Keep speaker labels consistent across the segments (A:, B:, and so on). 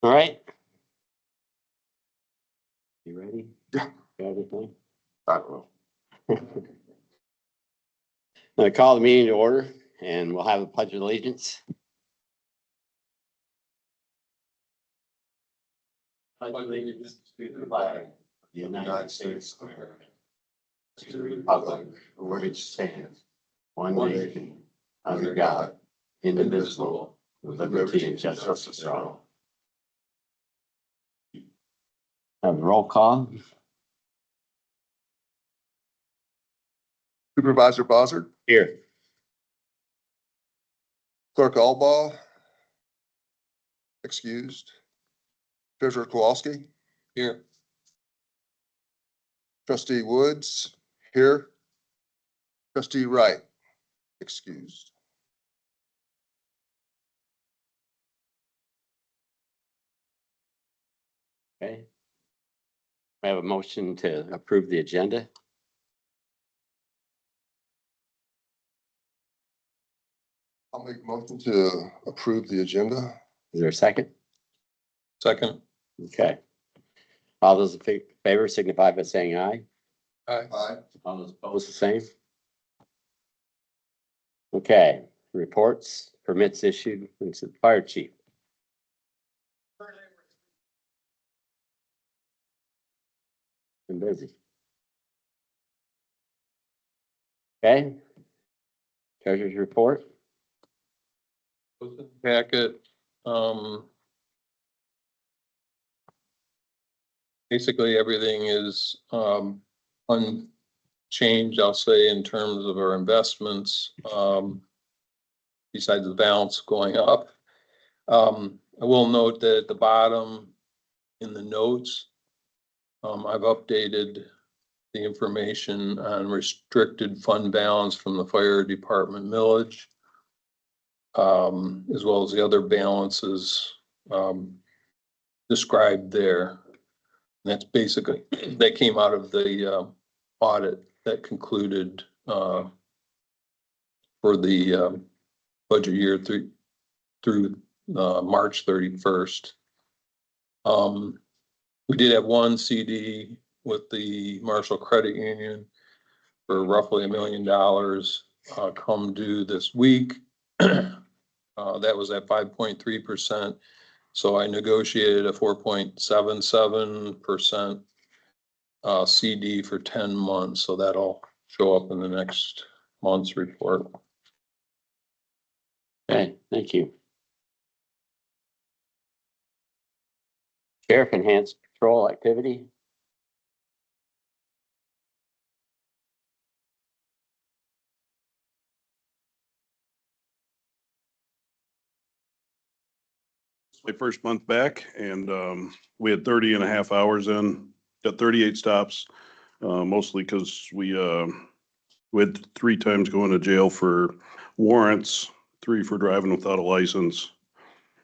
A: All right. You ready?
B: Yeah.
A: Got everything?
B: I don't know.
A: I call the meeting to order and we'll have a pledge of allegiance. Pledge allegiance to the flag of the United States of America, to the republic for which stands one nation under God, indivisible, with liberty and justice for all. Have a roll call.
B: Supervisor Bossard,
A: Here.
B: Clerk Albaugh, excused. Treasurer Kowalski. Here. Trustee Woods, here. Trustee Wright, excused.
A: Okay. I have a motion to approve the agenda.
B: I'll make a motion to approve the agenda.
A: Is there a second?
B: Second.
A: Okay. All those in favor signify by saying aye.
B: Aye.
A: All those opposed, the same. Okay, reports, permits issued, it's the fire chief. I'm busy. Okay. Treasurer's report.
C: Packet, basically everything is, unchanged, I'll say, in terms of our investments, besides the balance going up. I will note that at the bottom in the notes, I've updated the information on restricted fund balance from the fire department millage, as well as the other balances, described there. And that's basically, that came out of the, audit that concluded, for the, budget year through March 31st. We did have one CD with the Marshall Credit Union for roughly $1 million, come due this week. That was at 5.3%. So I negotiated a 4.77% CD for 10 months. So that'll show up in the next month's report.
A: Okay, thank you. Sheriff enhanced patrol activity.
D: My first month back and we had 30 and a half hours in, got 38 stops, mostly because we had 3 times going to jail for warrants, 3 for driving without a license.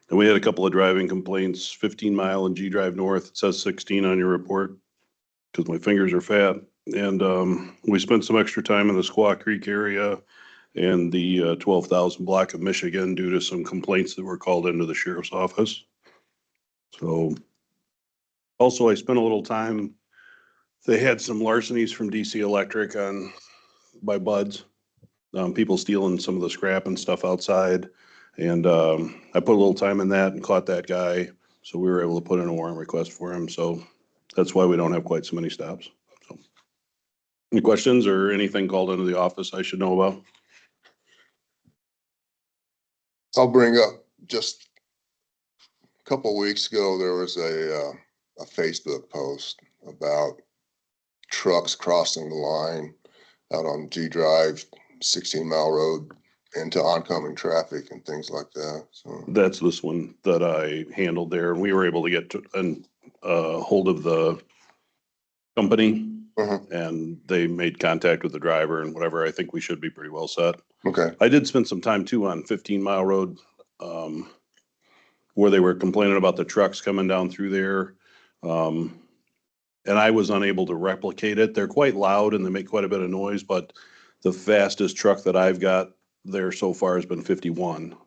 D: And we had a couple of driving complaints, 15 Mile and G Drive North. It says 16 on your report because my fingers are fat. And we spent some extra time in the Squaw Creek area and the 12,000 block of Michigan due to some complaints that were called into the sheriff's office. So also I spent a little time, they had some larcenies from DC Electric by buds, people stealing some of the scrap and stuff outside. And I put a little time in that and caught that guy. So we were able to put in a warrant request for him. So that's why we don't have quite so many stops. So any questions or anything called into the office I should know about?
B: I'll bring up just a couple of weeks ago, there was a Facebook post about trucks crossing the line out on G Drive, 16 Mile Road into oncoming traffic and things like that. So
D: That's this one that I handled there. We were able to get hold of the company and they made contact with the driver and whatever. I think we should be pretty well set.
B: okay.
D: I did spend some time too on 15 Mile Road, where they were complaining about the trucks coming down through there. And I was unable to replicate it. They're quite loud and they make quite a bit of noise, but the fastest truck that I've got there so far has been 51.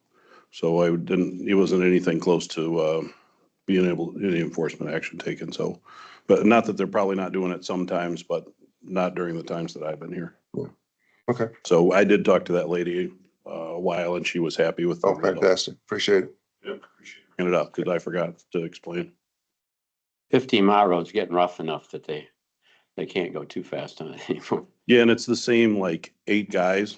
D: So it wasn't anything close to being able, any enforcement action taken, so. But not that they're probably not doing it sometimes, but not during the times that I've been here.
B: Okay.
D: So I did talk to that lady a while and she was happy with.
B: Oh, fantastic. Appreciate it.
D: Yep. Bringing it up because I forgot to explain.
A: 15-mile road's getting rough enough that they can't go too fast on it anymore.
D: Yeah, and it's the same like 8 guys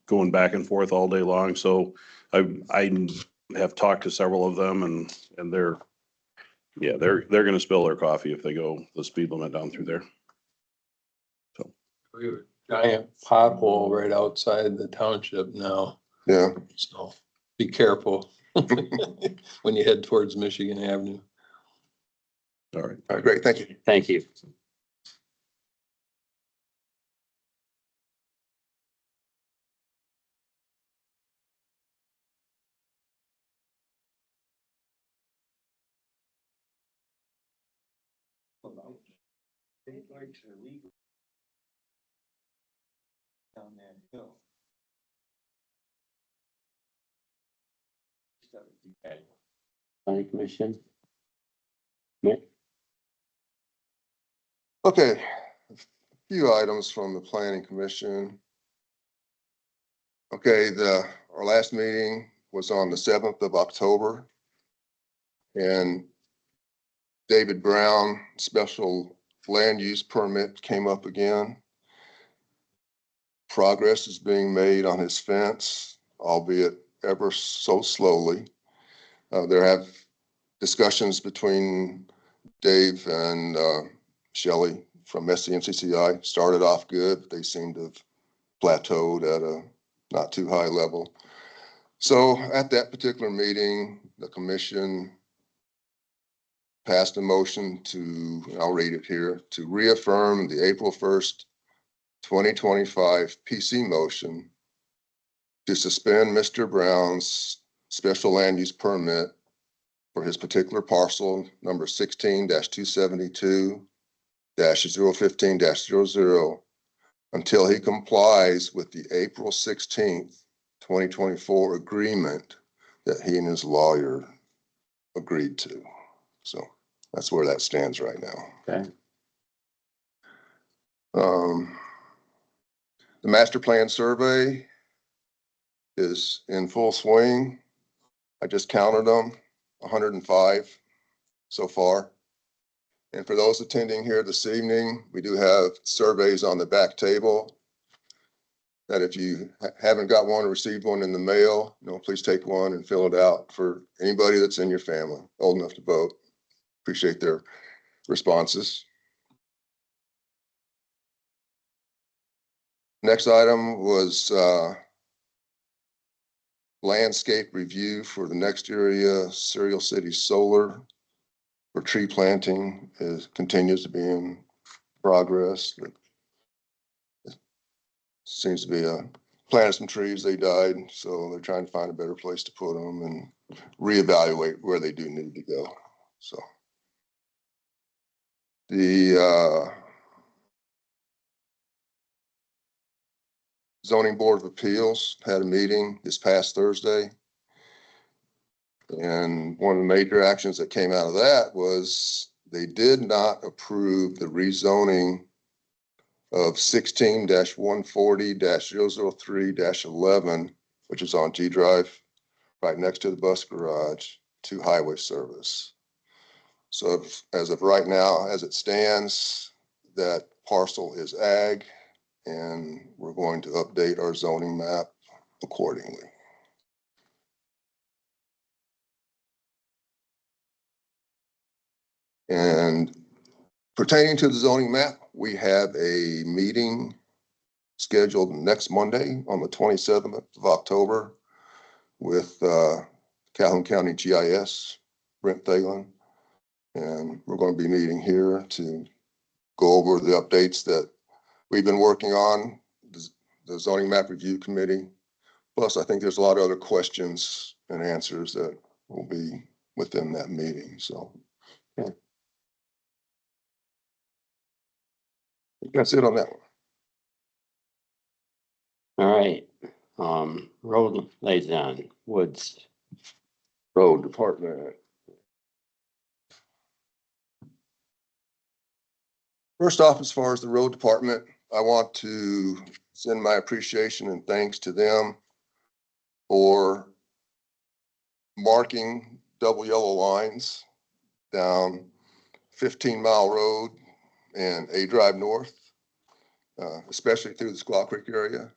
D: going back and forth all day long. So I have talked to several of them and they're gonna spill their coffee if they go the speed limit down through there.
C: We have a giant pothole right outside the township now,
B: Yeah.
C: so be careful when you head towards Michigan Avenue.
D: All right.
B: All right, great. Thank you.
A: Thank you. Planning Commission. Mick?
B: Okay. A few items from the planning commission. Okay, our last meeting was on the 7th of October. And David Brown, special land use permit came up again. Progress is being made on his fence, albeit ever so slowly. There have discussions between Dave and Shelley from SCMCCI started off good. They seem to have plateaued at a not too high level. So at that particular meeting, the commission passed a motion to, I'll read it here, to reaffirm the April 1st, 2025 PC motion to suspend Mr. Brown's special land use permit for his particular parcel number 16-272-015-00 until he complies with the April 16th, 2024 agreement that he and his lawyer agreed to. So that's where that stands right now.
A: Okay.
B: The master plan survey is in full swing. I just counted them, 105 so far. And for those attending here this evening, we do have surveys on the back table that if you haven't got one or received one in the mail, please take one and fill it out for anybody that's in your family, old enough to vote. Appreciate their responses. Next item was landscape review for the next area, Serial City Solar for tree planting continues to be in progress. It seems to be planted some trees, they died, so they're trying to find a better place to put them and reevaluate where they do need to go. So the Zoning Board of Appeals had a meeting this past Thursday. And one of the major actions that came out of that was they did not approve the rezoning of 16-140-003-11, which is on G Drive, right next to the bus garage, to highway service. So as of right now, as it stands, that parcel is ag, and we're going to update our zoning map accordingly. And pertaining to the zoning map, we have a meeting scheduled next Monday on the 27th of October with Calhoun County GIS, Brent Thalen. And we're going to be meeting here to go over the updates that we've been working on, the zoning map review committee. Plus, I think there's a lot of other questions and answers that will be within that meeting. So
A: Okay.
B: That's it on that one.
A: All right. Road liaison, Woods.
B: Road Department. First off, as far as the road department, I want to send my appreciation and thanks to them for marking double yellow lines down 15-mile road and A Drive North, especially through the Squaw Creek area.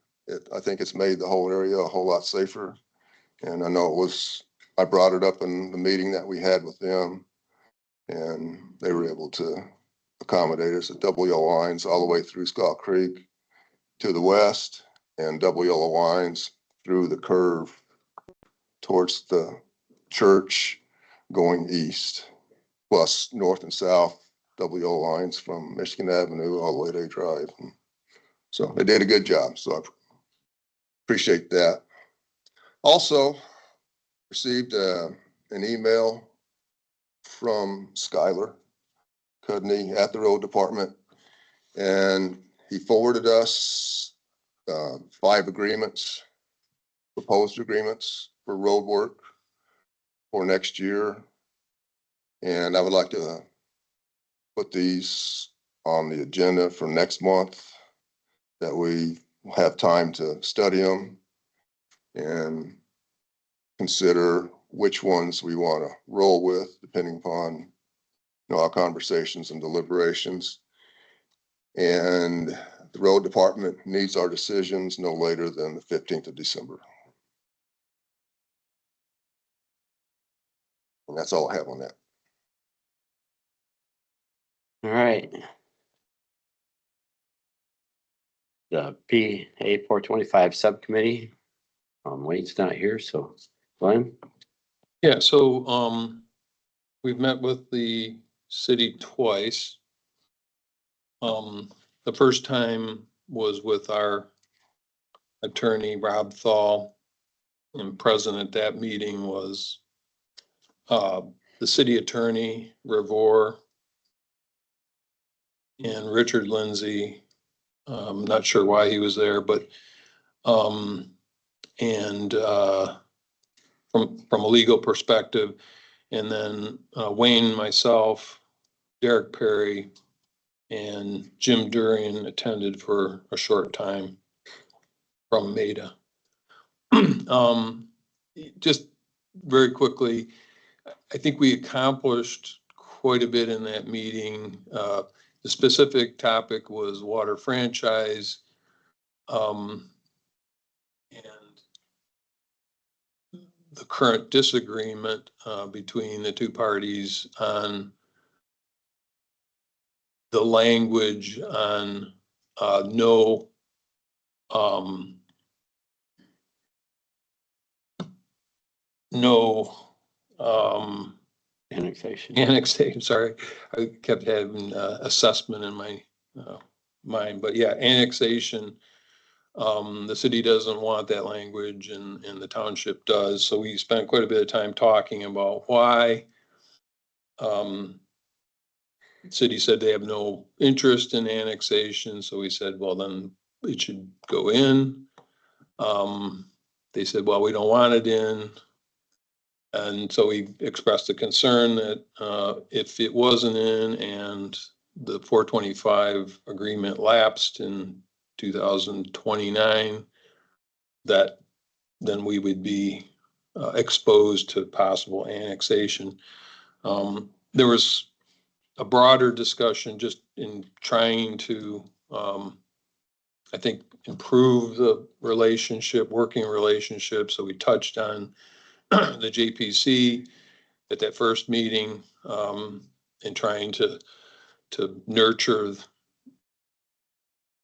B: I think it's made the whole area a whole lot safer. And I know I brought it up in the meeting that we had with them, and they were able to accommodate us at double yellow lines all the way through Squaw Creek to the west, and double yellow lines through the curve towards the church going east, plus north and south, double yellow lines from Michigan Avenue all the way to A Drive. So they did a good job. So I appreciate that. Also received an email from Skylar Cudney at the road department, and he forwarded us 5 agreements, proposed agreements for road work for next year. And I would like to put these on the agenda for next month, that we have time to study them and consider which ones we want to roll with, depending upon our conversations and deliberations. And the road department needs our decisions no later than the 15th of December. And that's all I have on that.
A: All right. The PA 425 subcommittee. Wayne's not here, so Glenn?
C: Yeah, so, we've met with the city twice. The first time was with our attorney, Rob Thal, and present at that meeting was the city attorney, Revore, and Richard Lindsay. I'm not sure why he was there, but and from a legal perspective, and then Wayne, myself, Derek Perry, and Jim Durian attended for a short time from Maida. Just very quickly, I think we accomplished quite a bit in that meeting. The specific topic was water franchise. And the current disagreement between the two parties on the language on no annexation. Sorry, I kept having assessment in my mind, but yeah, annexation. The city doesn't want that language, and the township does. So we spent quite a bit of time talking about why. City said they have no interest in annexation, so we said, well, then it should go in. They said, well, we don't want it in. And so we expressed a concern that if it wasn't in and the 425 agreement lapsed in 2029, that then we would be exposed to possible annexation. There was a broader discussion just in trying to, I think, improve the relationship, working relationship. So we touched on the JPC at that first meeting, and trying to nurture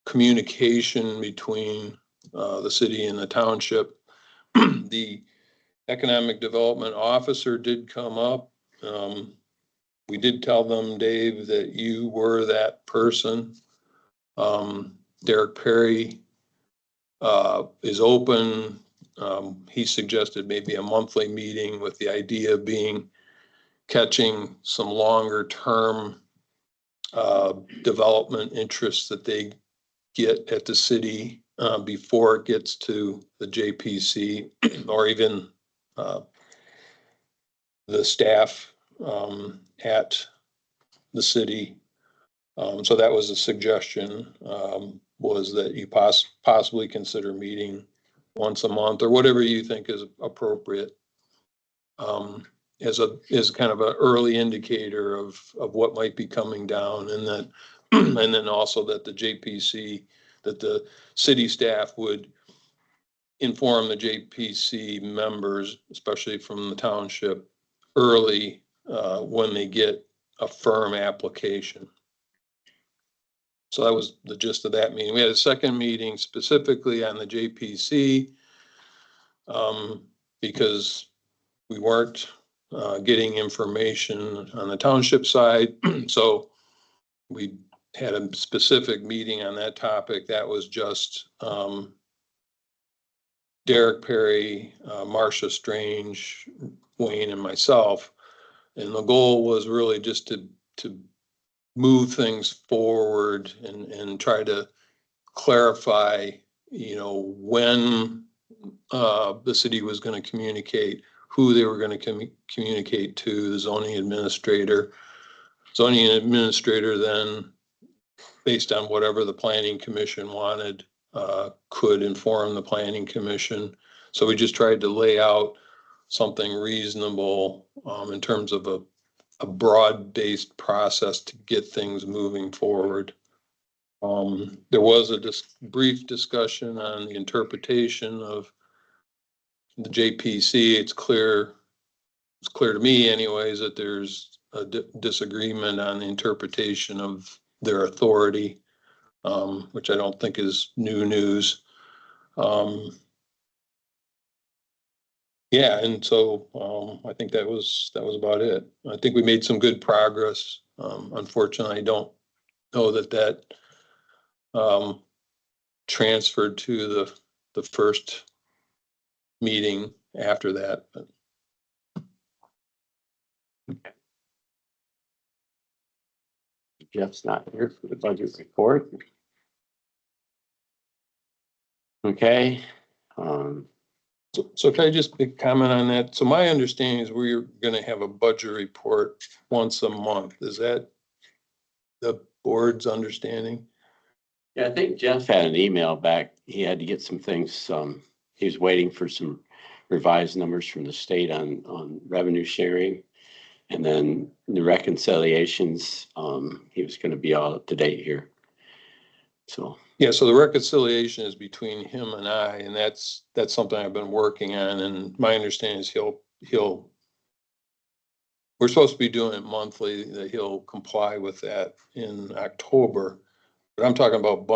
C: communication between the city and the township. The economic development officer did come up. We did tell them, Dave, that you were that person. Derek Perry is open. He suggested maybe a monthly meeting, with the idea being catching some longer term development interests that they get at the city before it gets to the JPC or even the staff at the city. So that was a suggestion, was that you possibly consider meeting once a month or whatever you think is appropriate. As kind of an early indicator of what might be coming down, and that, and then also that the JPC, that the city staff would inform the JPC members, especially from the township, early, when they get a firm application. So that was the gist of that meeting. We had a second meeting specifically on the JPC, because we weren't getting information on the township side. So we had a specific meeting on that topic. That was just Derek Perry, Marcia Strange, Wayne, and myself. And the goal was really just to move things forward and try to clarify, when the city was going to communicate, who they were going to communicate to, the zoning administrator. Zoning administrator then, based on whatever the planning commission wanted, could inform the planning commission. So we just tried to lay out something reasonable in terms of a broad-based process to get things moving forward. There was a brief discussion on the interpretation of the JPC. It's clear to me anyways, that there's a disagreement on the interpretation of their authority, which I don't think is new news. Yeah, and so I think that was about it. I think we made some good progress. Unfortunately, I don't know that transferred to the first meeting after that. But
A: Jeff's not here for the budget report. Okay.
C: So can I just comment on that? So my understanding is we're gonna have a budget report once a month. Is that the board's understanding?
A: Yeah, I think Jeff had an email back. He had to get some things, he was waiting for some revised numbers from the state on revenue sharing. And then the reconciliations, he was gonna be all up to date here. So,
C: Yeah, so the reconciliation is between him and I, and that's something I've been working on, and my understanding is we're supposed to be doing it monthly, that he'll comply with that in October. But I'm talking about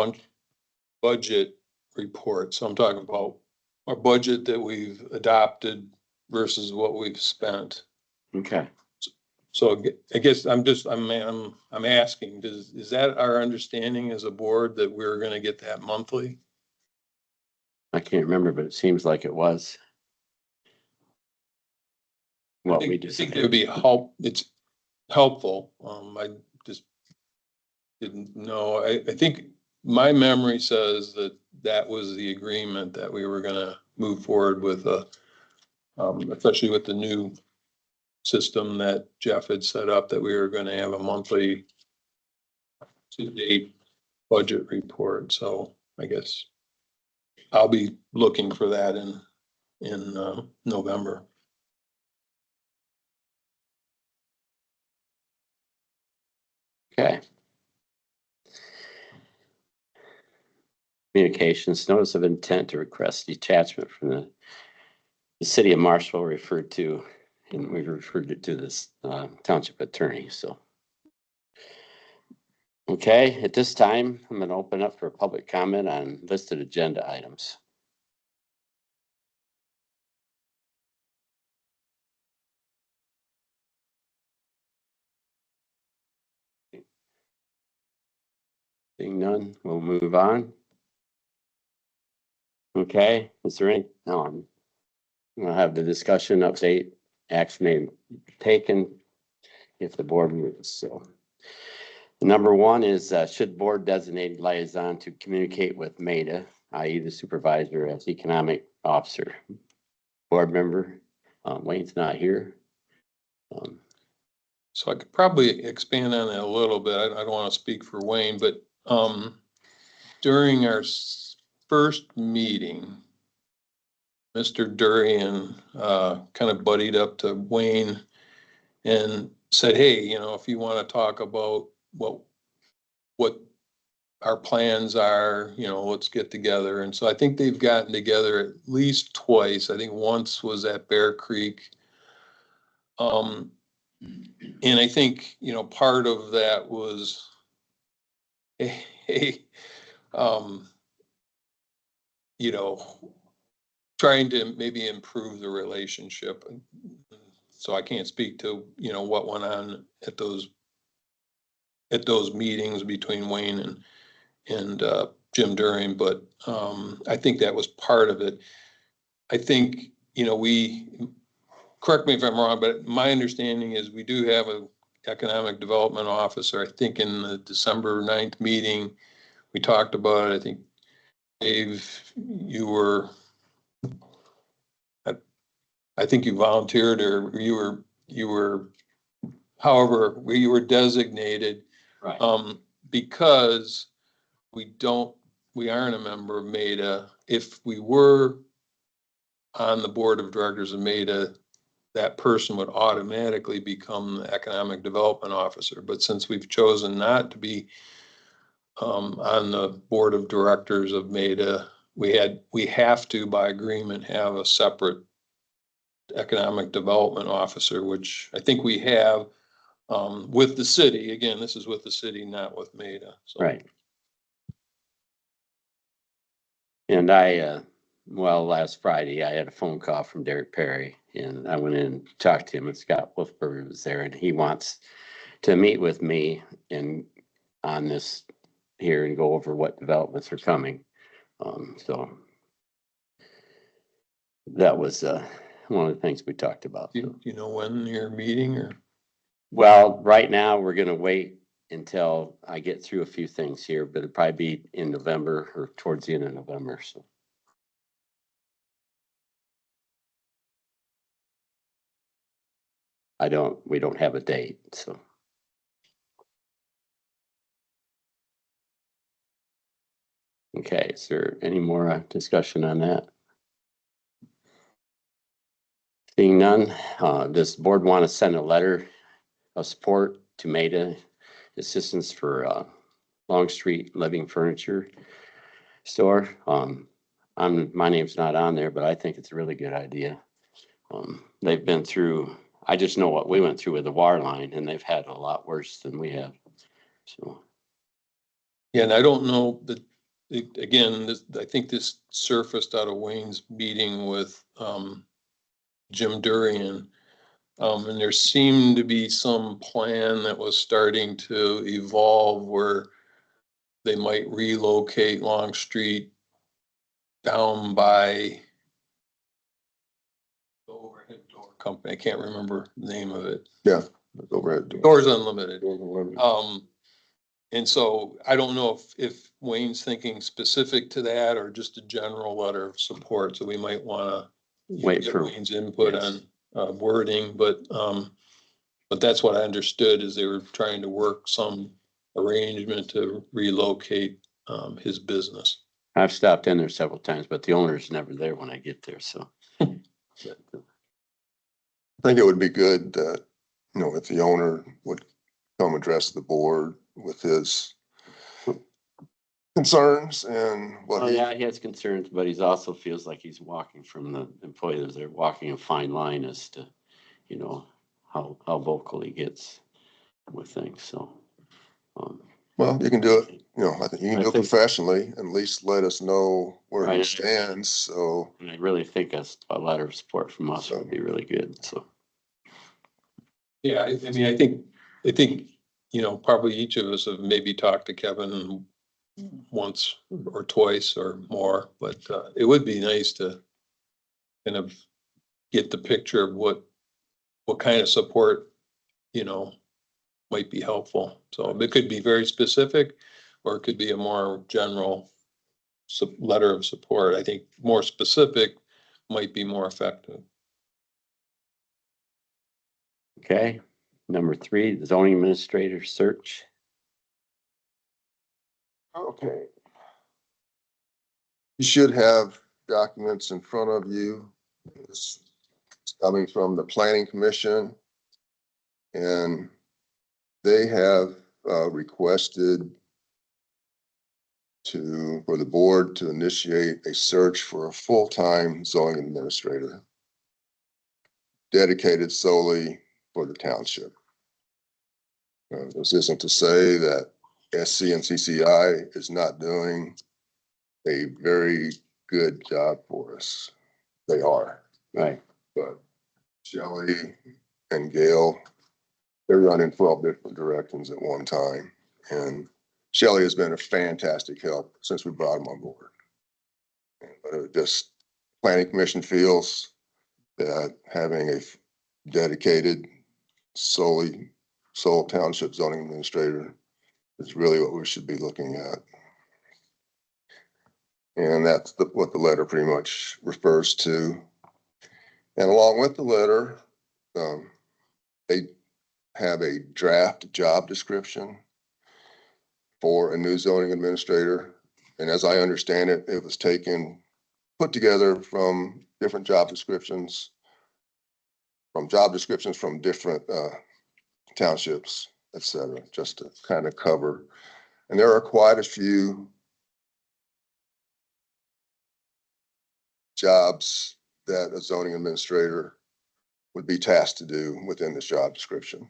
C: budget reports. So I'm talking about our budget that we've adopted versus what we've spent.
A: okay.
C: So I guess I'm asking, is that our understanding as a board that we're gonna get that monthly?
A: I can't remember, but it seems like it was. What we
C: I
A: just.
C: think it would be it's helpful. I just didn't know. I think my memory says that was the agreement, that we were gonna move forward with especially with the new system that Jeff had set up, that we were gonna have a monthly to-date budget report. So I guess I'll be looking for that in November.
A: Okay. Communications, notice of intent to request detachment from the city of Marshall referred to, and we referred it to this township attorney, so. Okay, at this time, I'm gonna open up for public comment on listed agenda items. Seeing none, we'll move on. Okay, is there any, we'll have the discussion update, action may be taken if the board moves, so. Number one is, should board designate liaison to communicate with MEDA, i.e. the supervisor as economic officer. Board member, Wayne's not here.
C: So I could probably expand on that a little bit. I don't want to speak for Wayne, but during our first meeting, Mr. Durian kind of buddied up to Wayne and said, hey, you know, if you want to talk about what our plans are, you know, let's get together. And so I think they've gotten together at least twice. I think once was at Bear Creek. And I think, you know, part of that was, hey, you know, trying to maybe improve the relationship. So I can't speak to, you know, what went on at those meetings between Wayne and Jim Durian, but I think that was part of it. I think, you know, correct me if I'm wrong, but my understanding is we do have a economic development officer. I think in the December 9th meeting, we talked about it. I think Dave, I think you volunteered or you were, however, you were designated.
A: Right.
C: Because we aren't a member of MEDA. If we were on the board of directors of MEDA, that person would automatically become the economic development officer. But since we've chosen not to be on the board of directors of MEDA, we have to, by agreement, have a separate economic development officer, which I think we have with the city. Again, this is with the city, not with MEDA. So.
A: Right. And well, last Friday, I had a phone call from Derek Perry, and I went in and talked to him, and Scott Wolfberg was there, and he wants to meet with me and on this here and go over what developments are coming. So that was one of the things we talked about.
C: Do you know when you're meeting or?
A: Well, right now, we're gonna wait until I get through a few things here, but it'll probably be in November or towards the end of November, so. We don't have a date, so. Okay, is there any more discussion on that? Seeing none, does the board want to send a letter of support to MEDA Assistance for Long Street Living Furniture Store? My name's not on there, but I think it's a really good idea. They've been through, I just know what we went through with the water line, and they've had a lot worse than we have. So,
C: Yeah, and I don't know that, again, I think this surfaced out of Wayne's meeting with Jim Durian. And there seemed to be some plan that was starting to evolve where they might relocate Long Street down by the overhead door company. I can't remember the name of it.
B: Yeah. Over at
C: Doors Unlimited.
B: Doors.
C: And so I don't know if Wayne's thinking specific to that or just a general letter of support. So we might want to
A: Wait
C: get
A: for
C: Wayne's input
A: yes.
C: on wording, but that's what I understood is they were trying to work some arrangement to relocate his business.
A: I've stopped in there several times, but the owner's never there when I get there, so.
B: I think it would be good that, you know, if the owner would come address the board with his concerns and what
A: Oh,
B: he.
A: yeah, he has concerns, but he's also feels like he's walking from the employees. They're walking a fine line as to, you know, how vocal he gets with things, so.
B: Well, you can do it, you know, I think you can
A: I
B: do it
A: think-
B: professionally, and at least let us know where he
A: Right.
B: stands, so.
A: And I really think a letter of support from us would be really good, so.
C: Yeah, I mean, I think, you know, probably each of us have maybe talked to Kevin once or twice or more, but it would be nice to kind of get the picture of what kind of support, you know, might be helpful. So it could be very specific, or it could be a more general letter of support. I think more specific might be more effective.
A: Okay, Number 3, the zoning administrator search.
B: Okay. You should have documents in front of you. It's coming from the planning commission. And they have requested for the board to initiate a search for a full-time zoning administrator dedicated solely for the township. This isn't to say that SC and CCI is not doing a very good job for us. They are.
A: Right.
B: But Shelley and Gail, they're running 12 different directions at one time. And Shelley has been a fantastic help since we brought him on board. But it just, planning commission feels that having a dedicated sole township zoning administrator is really what we should be looking at. And that's what the letter pretty much refers to. And along with the letter, they have a draft job description for a new zoning administrator. And as I understand it, it was put together from different job descriptions from different townships, et cetera, just to kind of cover. And there are quite a few jobs that a zoning administrator would be tasked to do within this job description.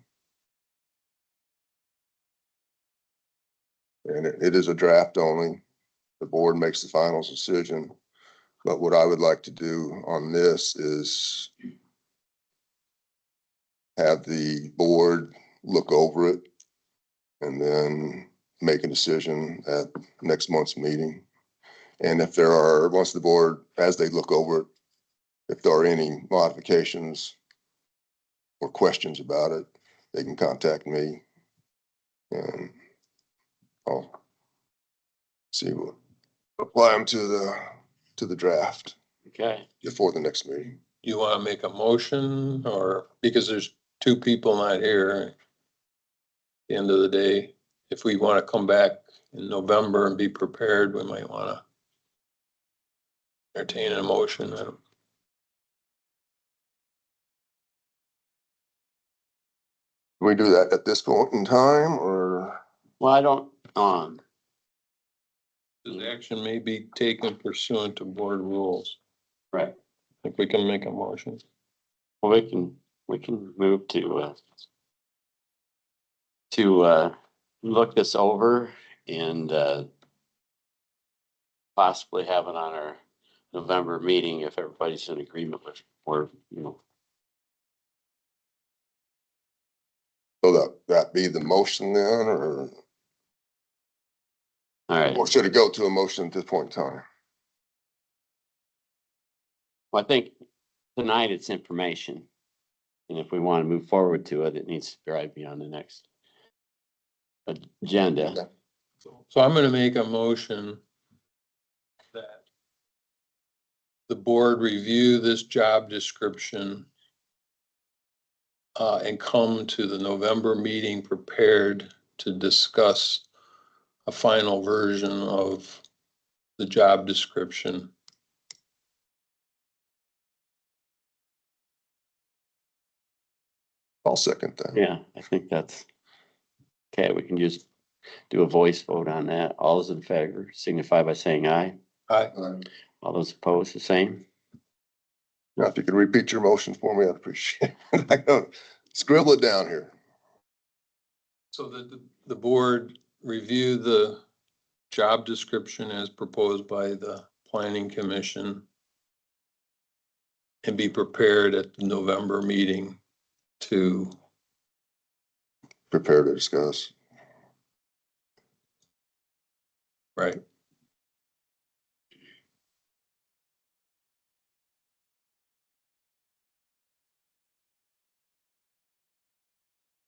B: And it is a draft only. The board makes the final decision. But what I would like to do on this is have the board look over it and then make a decision at next month's meeting. And if there are, once the board, as they look over it, if there are any modifications or questions about it, they can contact me and I'll see what, apply them to the draft
A: Okay.
B: before the next meeting.
C: You want to make a motion, or because there's two people not here at the end of the day, if we want to come back in November and be prepared, we might want to entertain a motion.
B: Can we do that at this point in time or?
A: Well, I don't,
C: This action may be taken pursuant to board rules.
A: right.
C: I think we can make a motion.
A: Well, we can move to look this over and possibly have it on our November meeting if everybody's in agreement with, or, you know.
B: So that be the motion then, or
A: All right.
B: should it go to a motion at this point in time?
A: Well, I think tonight it's information. And if we want to move forward to it, it needs to probably be on the next agenda.
C: So I'm going to make a motion that the board review this job description and come to the November meeting prepared to discuss a final version of the job description.
B: I'll second that.
A: Yeah, I think that's, okay, we can just do a voice vote on that. All those in favor signify by saying aye.
C: Aye.
A: All those opposed, the same.
B: Now, if you could repeat your motion for me, I'd appreciate it. I don't scribble it down here.
C: So that the board review the job description as proposed by the planning commission and be prepared at the November meeting to,
B: Prepare to discuss.
C: right?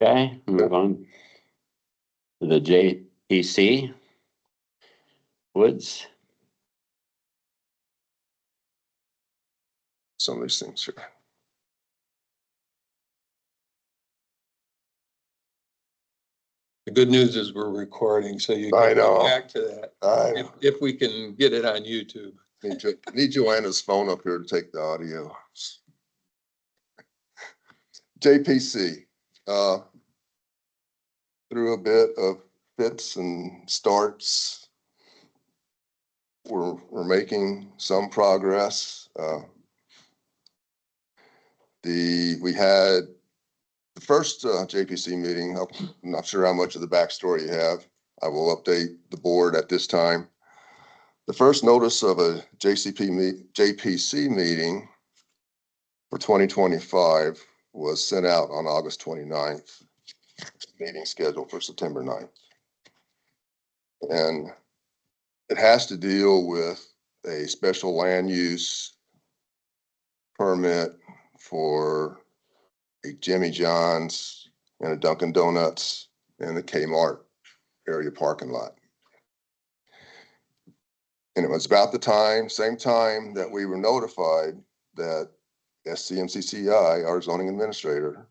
A: Okay, move on to the JEC. Woods.
B: Some of these things here.
C: The good news is we're recording, so you
B: I
C: can
B: know.
C: go back to that.
B: I
C: If we can get it on YouTube.
B: need Joanna's phone up here to take the audio. JPC, through a bit of fits and starts. We're making some progress. We had the first JPC meeting. I'm not sure how much of the backstory you have. I will update the board at this time. The first notice of a JPC meeting for 2025 was sent out on August 29th. Meeting scheduled for September 9th. And it has to deal with a special land use permit for a Jimmy John's and a Dunkin' Donuts and the Kmart area parking lot. And it was about the same time that we were notified that SCMCCI, our zoning administrator,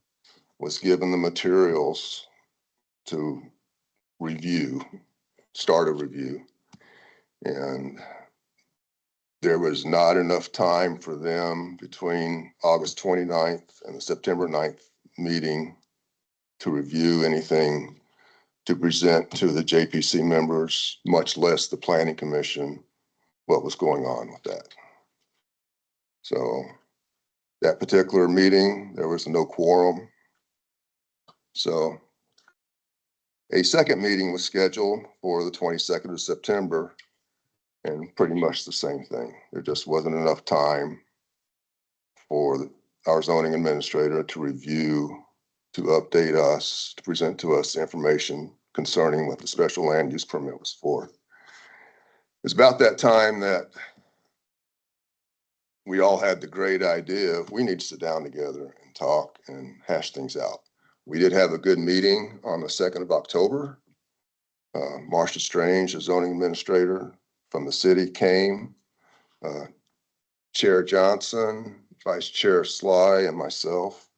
B: was given the materials to start a review. And there was not enough time for them between August 29th and the September 9th meeting to review anything to present to the JPC members, much less the planning commission, what was going on with that. So that particular meeting, there was no quorum. So a second meeting was scheduled for the 22nd of September, and pretty much the same thing. There just wasn't enough time for our zoning administrator to review, to update us, to present to us information concerning what the special land use permit was for. It's about that time that we all had the great idea of we need to sit down together and talk and hash things out. We did have a good meeting on the 2nd of October. Marcia Strange, the zoning administrator from the city, came. Chair Johnson, Vice Chair Sly, and myself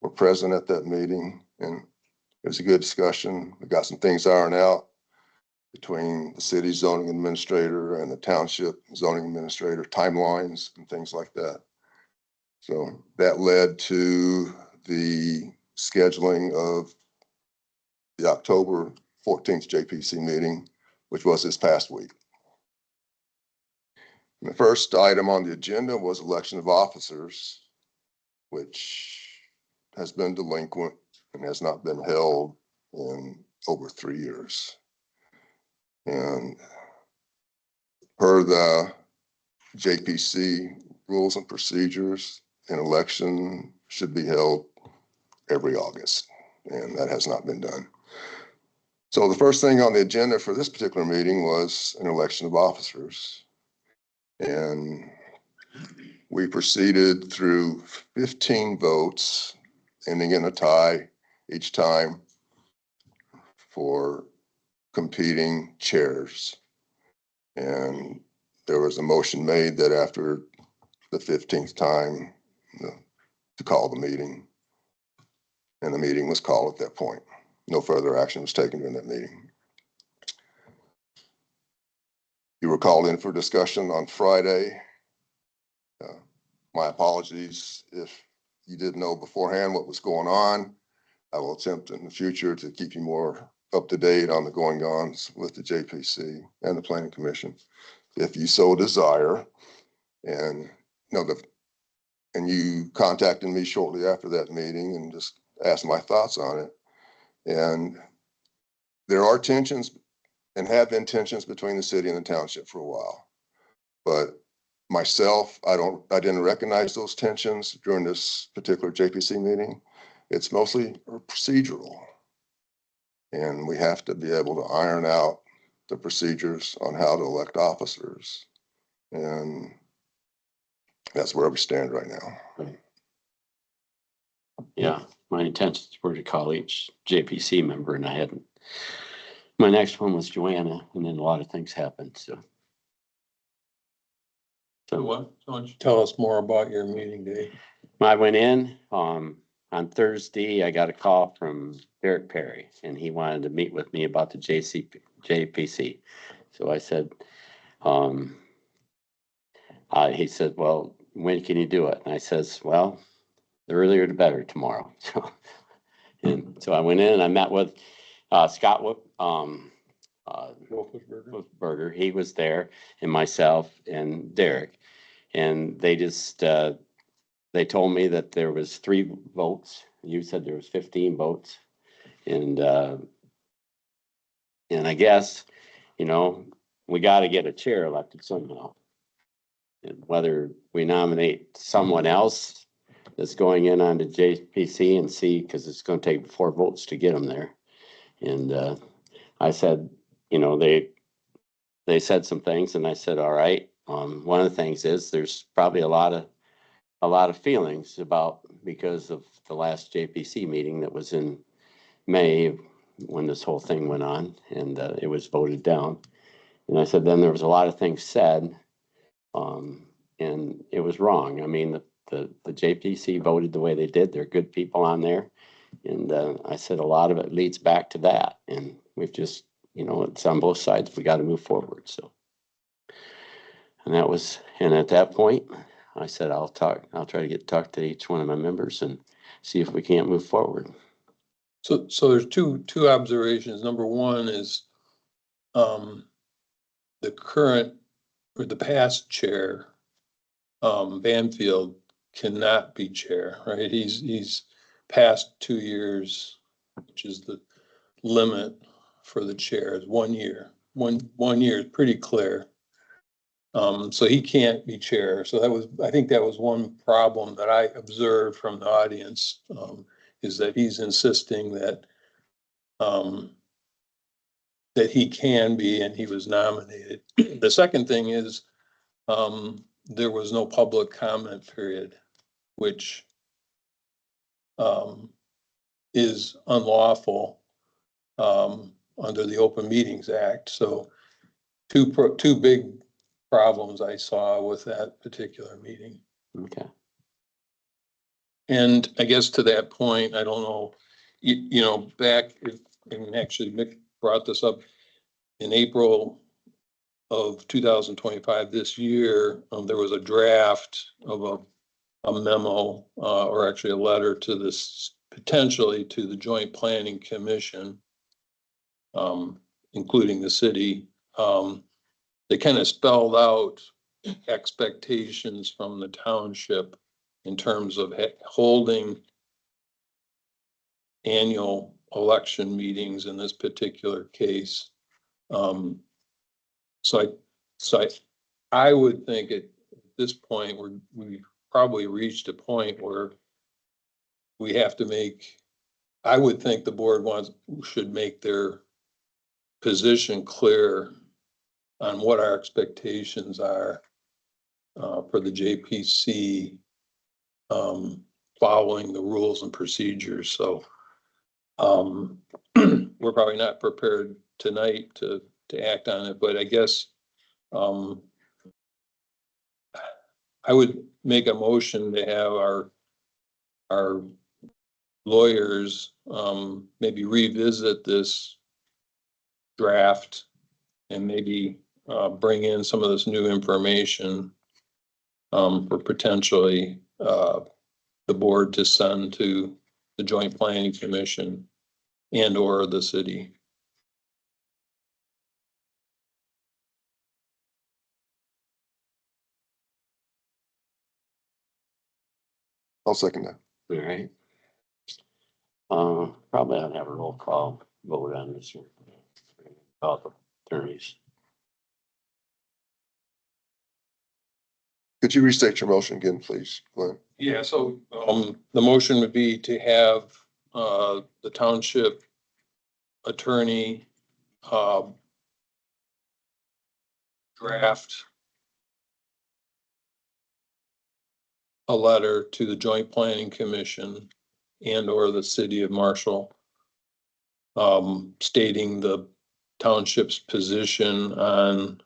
B: were present at that meeting, and it was a good discussion. We got some things ironed out between the city zoning administrator and the township zoning administrator, timelines and things like that. So that led to the scheduling of the October 14th JPC meeting, which was this past week. And the first item on the agenda was election of officers, which has been delinquent and has not been held in over 3 years. And per the JPC rules and procedures, an election should be held every August, and that has not been done. So the first thing on the agenda for this particular meeting was an election of officers. And we proceeded through 15 votes, ending in a tie each time for competing chairs. And there was a motion made that after the 15th time to call the meeting, and the meeting was called at that point. No further action was taken in that meeting. You were called in for discussion on Friday. My apologies if you didn't know beforehand what was going on. I will attempt in the future to keep you more up to date on the going-ons with the JPC and the Planning Commission, if you so desire. And and you contacted me shortly after that meeting and just asked my thoughts on it. And there are tensions and have been tensions between the city and the township for a while. But myself, I didn't recognize those tensions during this particular JPC meeting. It's mostly procedural. And we have to be able to iron out the procedures on how to elect officers. And that's where we stand right now.
A: Right. Yeah, my intentions were to call each JPC member, and I hadn't. My next one was Joanna, and then a lot of things happened, so.
C: So why don't you tell us more about your meeting, Dave?
A: I went in, on Thursday, I got a call from Derek Perry, and he wanted to meet with me about the JPC. So I said, he said, well, when can you do it? And I says, well, the earlier the better tomorrow. And so I went in and I met with Scott Wolfsberger. He was there, and myself and Derek. And they just they told me that there was 3 votes. You said there was 15 votes. And I guess, you know, we got to get a chair elected somehow. And whether we nominate someone else that's going in on the JPC and see, because it's going to take 4 votes to get them there. And I said, you know, they said some things, and I said, all right. One of the things is there's probably a lot of feelings about, because of the last JPC meeting that was in May when this whole thing went on, and it was voted down. And I said, then there was a lot of things said, and it was wrong. I mean, the JPC voted the way they did. They're good people on there. And I said, a lot of it leads back to that. And we've just, you know, it's on both sides. We got to move forward. So, and at that point, I said, I'll try to talk to each one of my members and see if we can't move forward.
C: So there's two observations. Number one is, the current or the past chair, Banfield, cannot be chair, right? He's past 2 years, which is the limit for the chair, is 1 year. One year is pretty clear. So he can't be chair. So I think that was one problem that I observed from the audience, is that he's insisting that that he can be, and he was nominated. The second thing is, there was no public comment period, which is unlawful under the Open Meetings Act. So two big problems I saw with that particular meeting.
A: Okay.
C: And I guess to that point, I don't know, you know, and actually Mick brought this up in April of 2025, this year, there was a draft of a memo, or actually a letter to this, potentially to the Joint Planning Commission, including the city. They kind of spelled out expectations from the township in terms of holding annual election meetings in this particular case. So I would think at this point, we've probably reached a point where we have to I would think the board should make their position clear on what our expectations are for the JPC, following the rules and procedures. So we're probably not prepared tonight to act on it, but I guess I would make a motion to have our lawyers maybe revisit this draft and maybe bring in some of this new information for potentially the board to send to the Joint Planning Commission and or the city.
B: I'll second that.
A: All right. Probably I'll have a roll call vote on this one. About the attorneys.
B: Could you restate your motion again, please, Glenn?
C: Yeah, so the motion would be to have the township attorney draft a letter to the Joint Planning Commission and or the city of Marshall, stating the township's position on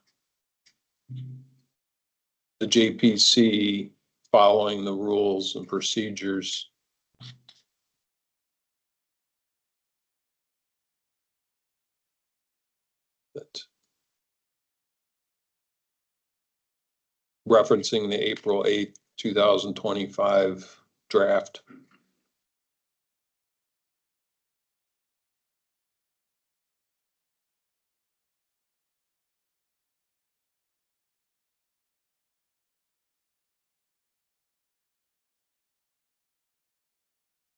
C: the JPC following the rules and procedures that referencing the April 8th, 2025 draft.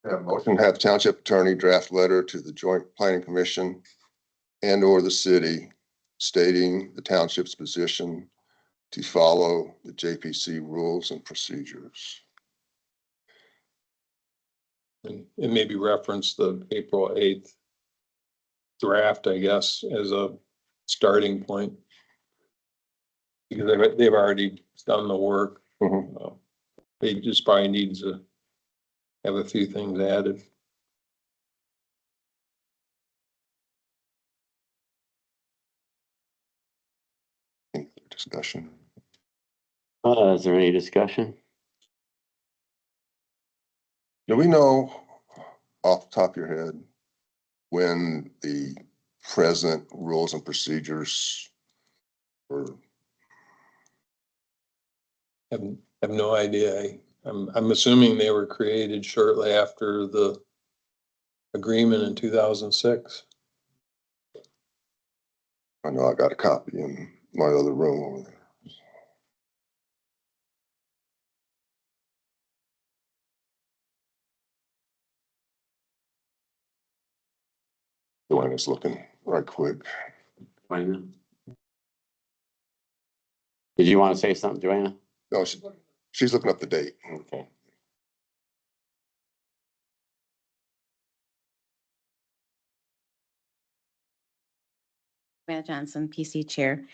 B: Yeah, motion to have township attorney draft letter to the joint planning commission and or the city stating the township's position to follow the JPC rules and procedures.
C: And maybe reference the April 8th draft, I guess, as a starting point. Because they've already done the work.
B: Mhm.
C: They just probably need to have a few things added.
B: Any discussion?
A: Is there any discussion?
B: Do we know off the top of your head when the present rules and procedures were?
C: Have no idea. I'm assuming they were created shortly after the agreement in 2006.
B: I know I got a copy in my other room over there. Joanna's looking right quick.
A: Joanna? Did you want to say something, Joanna?
B: No, she's looking up the date.
A: Okay.
E: Joanna Johnson, PC Chair.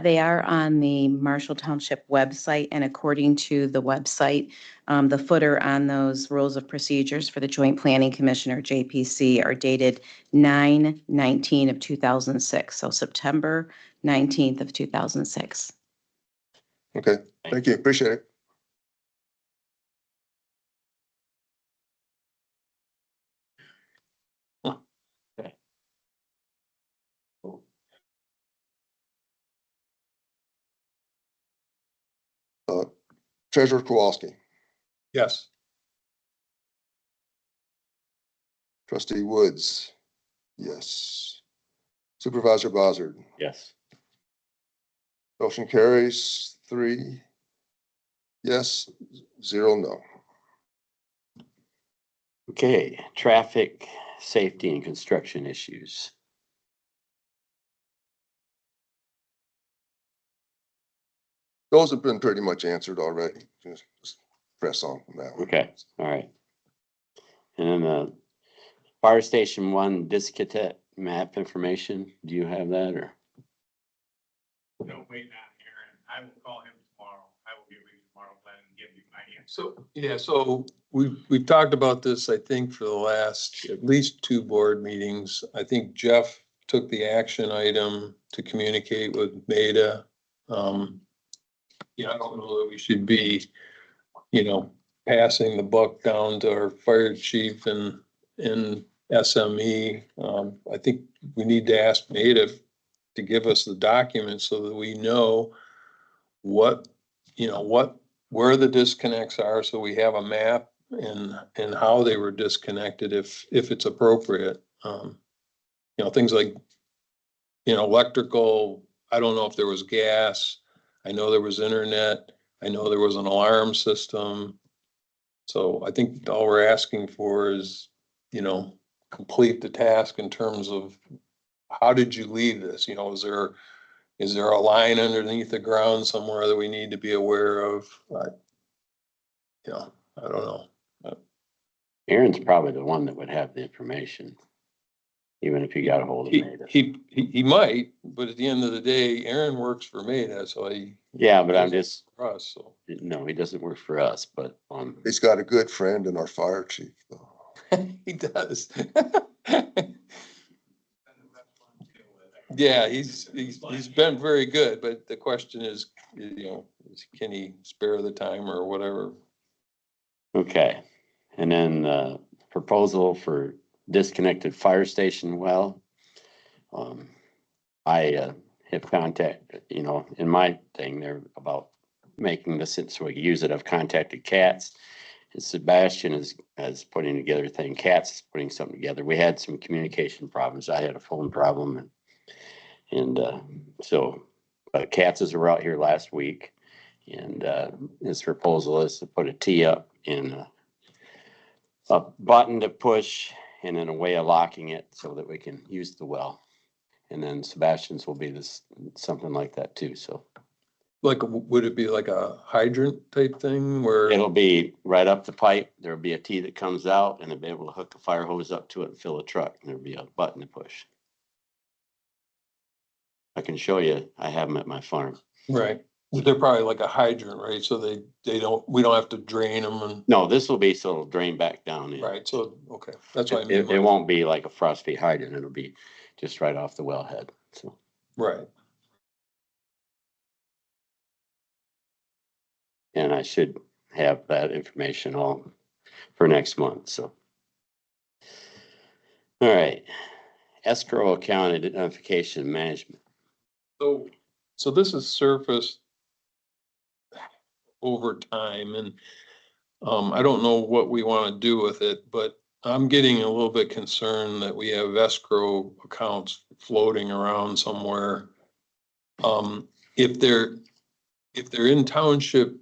E: They are on the Marshall Township website, and according to the website, the footer on those rules of procedures for the Joint Planning Commission or JPC are dated 9/19 of 2006, so September 19th of 2006.
B: Okay, thank you, appreciate it.
A: Okay. Cool.
B: Treasurer Kowalski,
C: Yes.
B: trustee Woods, yes. Supervisor Bozzard,
A: Yes.
B: motion carries 3 yes, 0 no.
A: Okay, traffic, safety and construction issues.
B: Those have been pretty much answered already. Just press on from that one.
A: Okay, all right. And then the fire station 1 discotheque map information, do you have that or?
F: No, wait on Aaron. I will call him tomorrow. I will give you tomorrow, Glenn, and give you my answer.
C: So, yeah, so we've talked about this, I think, for the last at least 2 board meetings. I think Jeff took the action item to communicate with Beta. Yeah, I don't know that we should be, passing the buck down to our fire chief and SME. I think we need to ask Beta to give us the documents so that we know where the disconnects are, so we have a map and how they were disconnected if it's appropriate. Things like, electrical, I don't know if there was gas. I know there was internet. I know there was an alarm system. So I think all we're asking for is, complete the task in terms of how did you leave this? Is there a line underneath the ground somewhere that we need to be aware of? I don't know.
A: Aaron's probably the one that would have the information, even if he got a hold of Maida.
C: He might, but at the end of the day, Aaron works for Maida, so
A: Yeah, but I'm just,
C: for us, so.
A: no, he doesn't work for us, but,
B: He's got a good friend in our fire chief, though.
C: He does. Yeah, he's been very good, but the question is, can he spare the time or whatever?
A: okay. And then, proposal for disconnected fire station well. I have contacted, in my thing, they're about making this so we can use it. I've contacted Cats. And Sebastian is putting together a thing. Cats is putting something together. We had some communication problems. I had a phone problem so, Cats were out here last week. And his proposal is to put a T up in a button to push and then a way of locking it so that we can use the well. And then Sebastian's will be something like that too, so.
C: Like, would it be like a hydrant type thing where?
A: It'll be right up the pipe. There'll be a T that comes out and they'll be able to hook a fire hose up to it and fill a truck. And there'll be a button to push. I can show you. I have them at my farm.
C: Right. They're probably like a hydrant, right? So we don't have to drain them and,
A: No, this will be so it'll drain back down in.
C: right, so, okay, that's what I mean.
A: It won't be like a frosty hydrant. It'll be just right off the wellhead, so.
C: Right,
A: And I should have that information all for next month, so. All right, escrow account identification management.
C: so this is surfaced over time and, I don't know what we want to do with it, but I'm getting a little bit concerned that we have escrow accounts floating around somewhere. If they're in township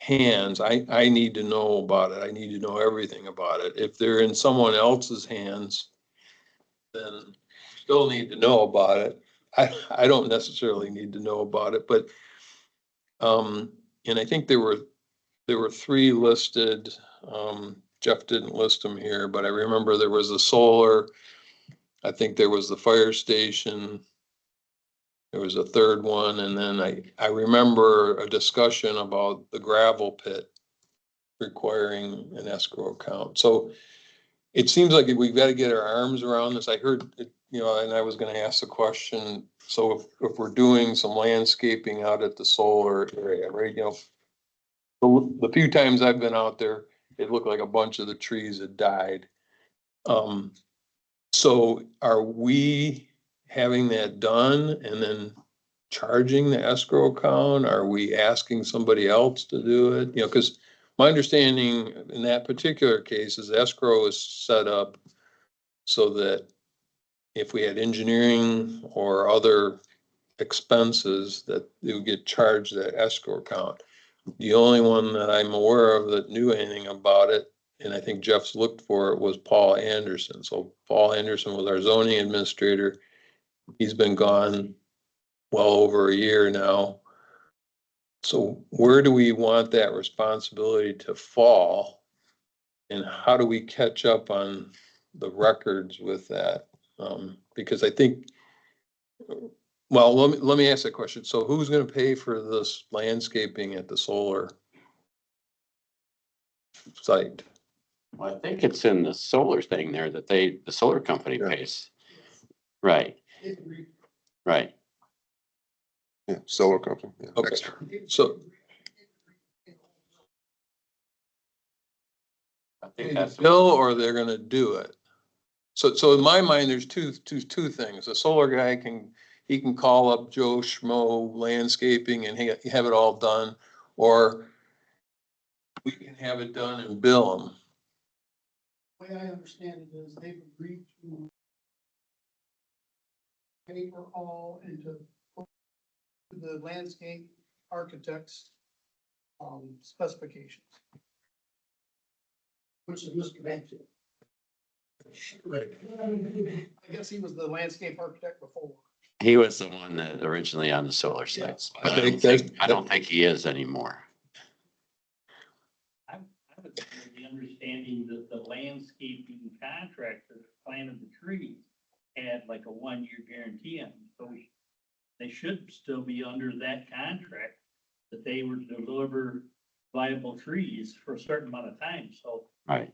C: hands, I need to know about it. I need to know everything about it. If they're in someone else's hands, then still need to know about it. I don't necessarily need to know about it, but and I think there were three listed. Jeff didn't list them here, but I remember there was the solar. I think there was the fire station. There was a third one, and then I remember a discussion about the gravel pit requiring an escrow account. So it seems like we've got to get our arms around this. I heard, and I was gonna ask the question, so if we're doing some landscaping out at the solar area, right, the few times I've been out there, it looked like a bunch of the trees had died. So are we having that done and then charging the escrow account? Are we asking somebody else to do it? Because my understanding in that particular case is escrow is set up so that if we had engineering or other expenses that they would get charged that escrow account. The only one that I'm aware of that knew anything about it, and I think Jeff's looked for it, was Paul Anderson. So Paul Anderson was our zoning administrator. He's been gone well over a year now. So where do we want that responsibility to fall? And how do we catch up on the records with that? Because I think, well, let me ask that question. So who's gonna pay for this landscaping at the solar site?
A: Well, I think it's in the solar thing there that the solar company
B: Yeah.
A: pays. Right, right.
B: Yeah, solar company. Yeah,
C: Okay.
B: extra.
C: So
A: I think
C: the
A: that's.
C: bill or they're gonna do it? So in my mind, there's two things. The solar guy he can call up Joe Schmo Landscaping and have it all done, or we can have it done and bill them.
G: The way I understand it is they've agreed to pay for all and to put the landscape architects specifications. Which is Mr. Benson. I guess he was the landscape architect before.
A: He was the one that originally on the solar sites.
C: I think
A: I don't think he is anymore.
H: I was under the understanding that the landscaping contractor that planted the trees had like a 1-year guarantee on them. So they should still be under that contract, that they were to deliver viable trees for a certain amount of time. So,
A: Right.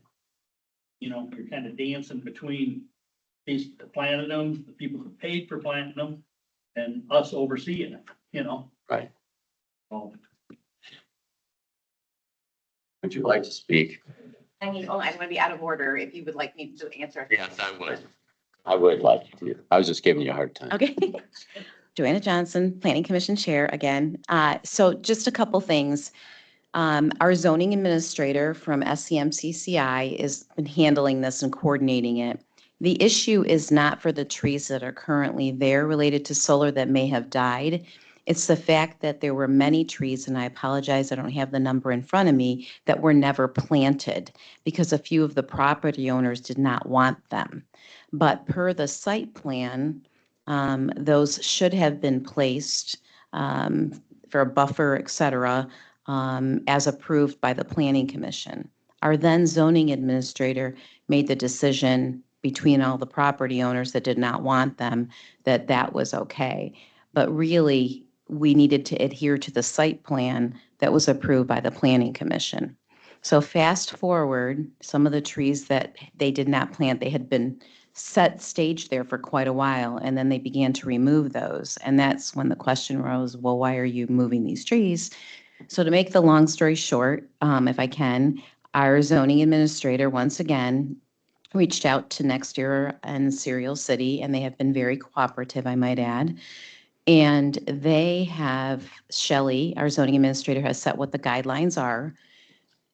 H: You're kind of dancing between these that planted them, the people who paid for planting them, and us overseeing it,
A: Right.
H: So,
A: Would you like to speak?
I: I mean, I'm gonna be out of order if you would like me to answer.
A: Yes, I would. I would like to. I was just giving you a hard time.
E: Okay. Joanna Johnson, Planning Commission Chair again. So just a couple things. Our zoning administrator from SCMCCI is been handling this and coordinating it. The issue is not for the trees that are currently there related to solar that may have died. It's the fact that there were many trees, and I apologize, I don't have the number in front of me, that were never planted because a few of the property owners did not want them. But per the site plan, those should have been placed for a buffer, et cetera, as approved by the Planning Commission. Our then zoning administrator made the decision between all the property owners that did not want them, that that was okay. But really, we needed to adhere to the site plan that was approved by the Planning Commission. So fast forward, some of the trees that they did not plant, they had been set staged there for quite a while, and then they began to remove those. And that's when the question arose, well, why are you moving these trees? So to make the long story short, if I can, our zoning administrator, once again, reached out to Next Year and Serial City, and they have been very cooperative, I might add. And they have, Shelley, our zoning administrator, has set what the guidelines are.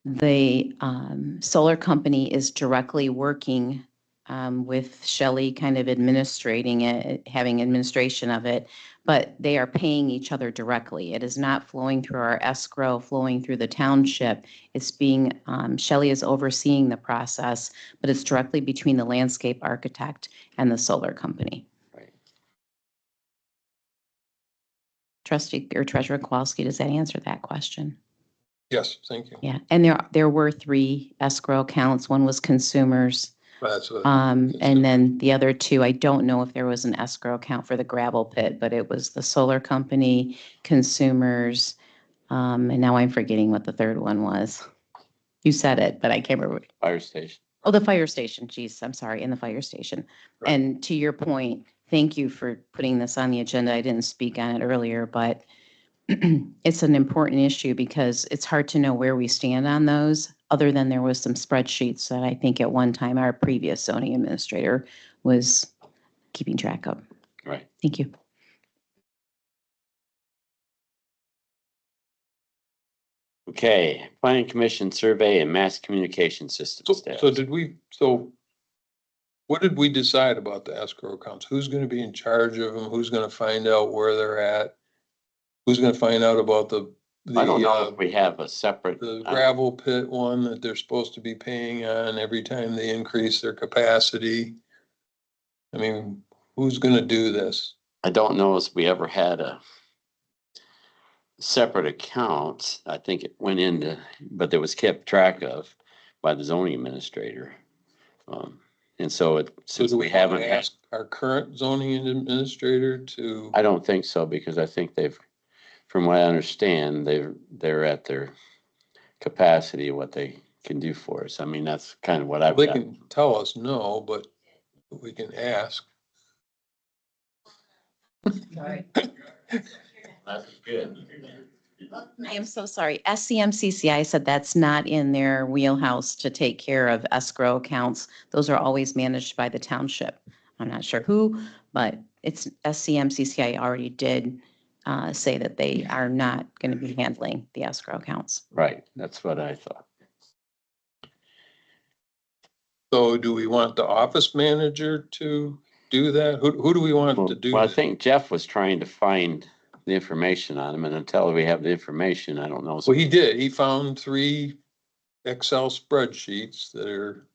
E: The solar company is directly working with Shelley kind of administrating it, having administration of it, but they are paying each other directly. It is not flowing through our escrow, flowing through the township. It's being, Shelley is overseeing the process, but it's directly between the landscape architect and the solar company.
A: Right.
E: Trustee or Treasurer Kowalski, does that answer that question?
C: Yes, thank you.
E: Yeah, and there were 3 escrow accounts. One was consumers.
C: That's what.
E: And then the other 2, I don't know if there was an escrow account for the gravel pit, but it was the solar company, consumers, and now I'm forgetting what the third one was. You said it, but I can't remember.
A: Fire station.
E: Oh, the fire station. Geez, I'm sorry, in the fire station.
C: Right.
E: And to your point, thank you for putting this on the agenda. I didn't speak on it earlier, but it's an important issue because it's hard to know where we stand on those, other than there was some spreadsheets that I think at one time our previous zoning administrator was keeping track of.
A: Right.
E: Thank you.
A: Okay, planning commission survey and mass communication system
C: So
A: status.
C: what did we decide about the escrow accounts? Who's gonna be in charge of them? Who's gonna find out where they're at? Who's gonna find out about
A: I don't know if we have a separate.
C: the gravel pit one that they're supposed to be paying on every time they increase their capacity? I mean, who's gonna do this?
A: I don't know if we ever had a separate account. I think it went into, but it was kept track of by the zoning administrator. And so since
C: do
A: we
C: wanna
A: haven't had,
C: ask our current zoning administrator to,
A: I don't think so, because I think from what I understand, they're at their capacity of what they can do for us. I mean, that's kind of what I've
C: they
A: got.
C: can tell us no, but we can ask.
A: That's good.
E: I am so sorry. SCMCCI said that's not in their wheelhouse to take care of escrow accounts. Those are always managed by the township. I'm not sure who, but it's SCMCCI already did say that they are not going to be handling the escrow accounts.
A: Right, that's what I thought.
C: So do we want the office manager to do that? Who do we want to do
A: Well, I
C: that?
A: think Jeff was trying to find the information on them, and until we have the information, I don't know.
C: Well, he did. He found 3 Excel spreadsheets that are,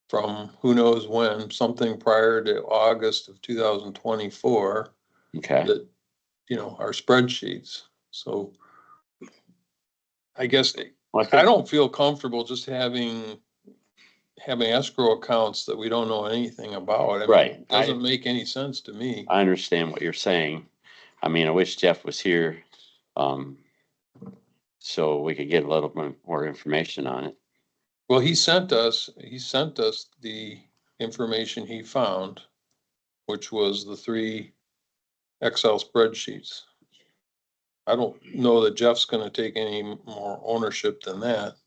C: from who knows when, something prior to August of 2024,
A: Okay,
C: that, are spreadsheets. So I guess
A: well,
C: I don't feel comfortable just having escrow accounts that we don't know anything about. I mean,
A: Right.
C: it doesn't make any sense to me.
A: I understand what you're saying. I mean, I wish Jeff was here, so we could get a little bit more information on it.
C: Well, he sent us the information he found, which was the 3 Excel spreadsheets. I don't know that Jeff's gonna take any more ownership than that,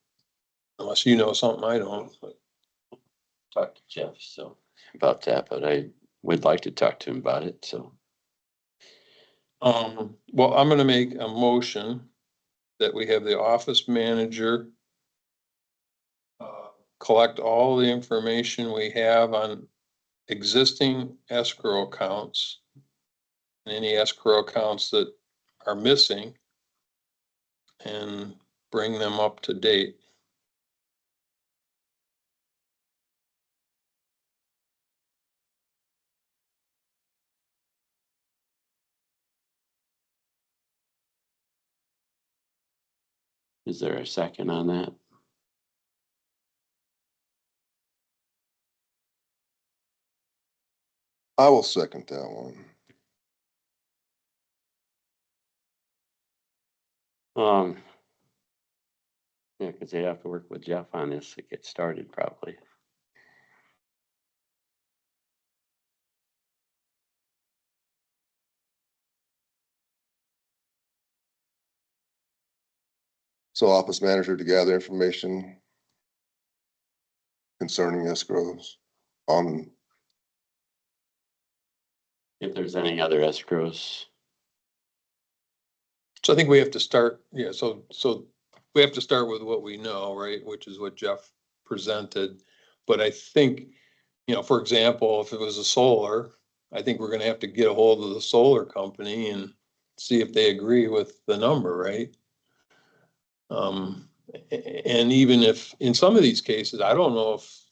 C: unless you know something I don't.
A: talk to Jeff, so, about that, but I would like to talk to him about it, so.
C: Well, I'm gonna make a motion that we have the office manager collect all the information we have on existing escrow accounts and any escrow accounts that are missing and bring them up to date.
A: Is there a second on that?
B: I will second that one.
A: Yeah, cause they have to work with Jeff on this to get started probably.
B: So office manager to gather information concerning escrows on,
A: If there's any other escrows,
C: So I think we have to start, yeah, so we have to start with what we know, right, which is what Jeff presented. But I think, for example, if it was a solar, I think we're gonna have to get a hold of the solar company and see if they agree with the number, right? And even if, in some of these cases, I don't know if,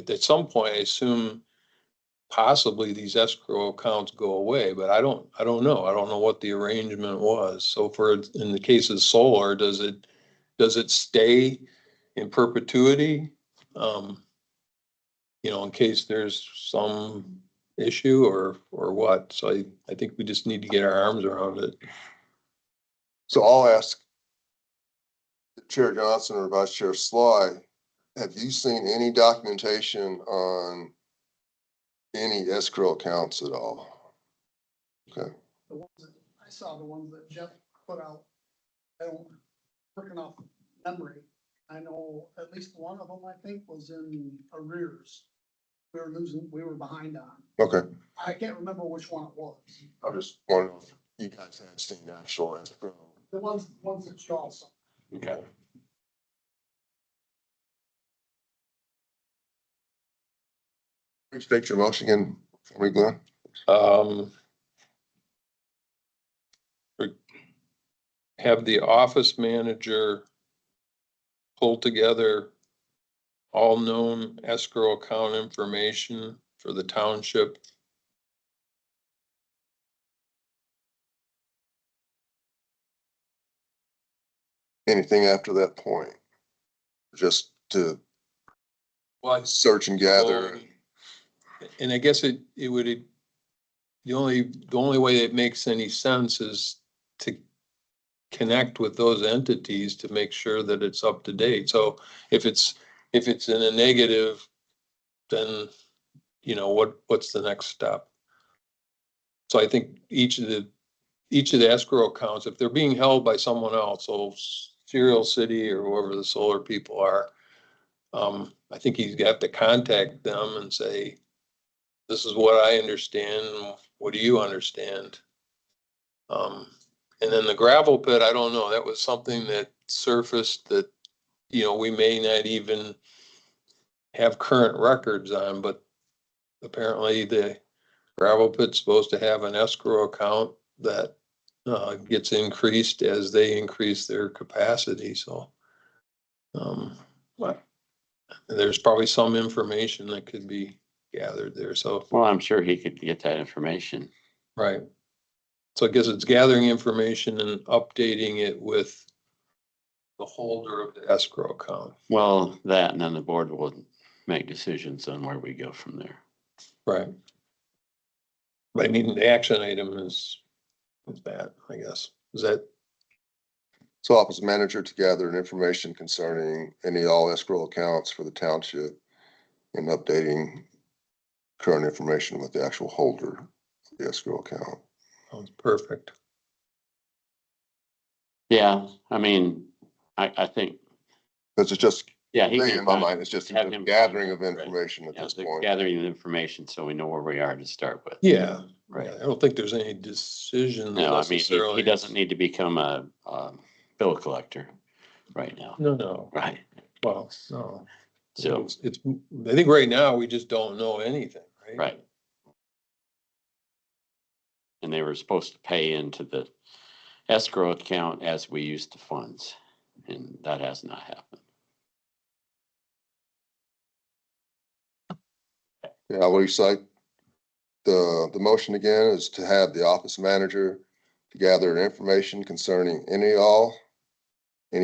C: at some point, I assume possibly these escrow accounts go away, but I don't know. I don't know what the arrangement was. So in the case of solar, does it stay in perpetuity? In case there's some issue or what? So I think we just need to get our arms around it.
B: so I'll ask Chair Johnson or Vice Chair Sly, have you seen any documentation on any escrow accounts at all? Okay,
G: The ones that, I saw the ones that Jeff put out, I don't, working off memory. I know at least one of them, I think, was in arrears. We were behind on.
B: okay.
G: I can't remember which one it was.
B: I just wondering if you guys had seen actual escrow.
G: The ones that you all saw.
A: okay.
B: Please state your motion again for me, Glenn.
C: Um, have the office manager pull together all known escrow account information for the township.
B: Anything after that point? Just to
C: Well,
B: search and gather.
C: and I guess it would, the only way it makes any sense is to connect with those entities to make sure that it's up to date. So if it's in a negative, then, what's the next step? So I think each of the escrow accounts, if they're being held by someone else, so Serial City or whoever the solar people are, I think he's got to contact them and say, this is what I understand. What do you understand? And then the gravel pit, I don't know. That was something that surfaced that, we may not even have current records on, but apparently the gravel pit's supposed to have an escrow account that gets increased as they increase their capacity, so. But there's probably some information that could be gathered there, so,
A: Well, I'm sure he could get that information.
C: right. So I guess it's gathering information and updating it with the holder of the escrow account.
A: Well, that and then the board will make decisions on where we go from there.
C: Right. But I mean, the action item is that, I guess, is that,
B: So office manager to gather information concerning any all escrow accounts for the township and updating current information with the actual holder of the escrow account.
C: sounds perfect.
A: Yeah, I mean, I think,
B: Because it's just
A: Yeah, he
B: thing
A: can
B: in my
A: find-
B: mind, it's just
A: have
B: a
A: him
B: gathering of
A: find- right.
B: information at
A: Yeah,
B: this
A: the
B: point.
A: gathering of information so we know where we are to start with.
C: Yeah,
A: Right.
C: I don't think there's any decisions
A: No, I mean,
C: necessarily.
A: he doesn't need to become a, bill collector right now.
C: No,
A: Right.
C: well, no.
A: So,
C: It's, I think right now, we just don't know anything, right?
A: right. And they were supposed to pay into the escrow account as we used the funds, and that has not happened.
B: Yeah, I'll recite the motion again is to have the office manager to gather information concerning any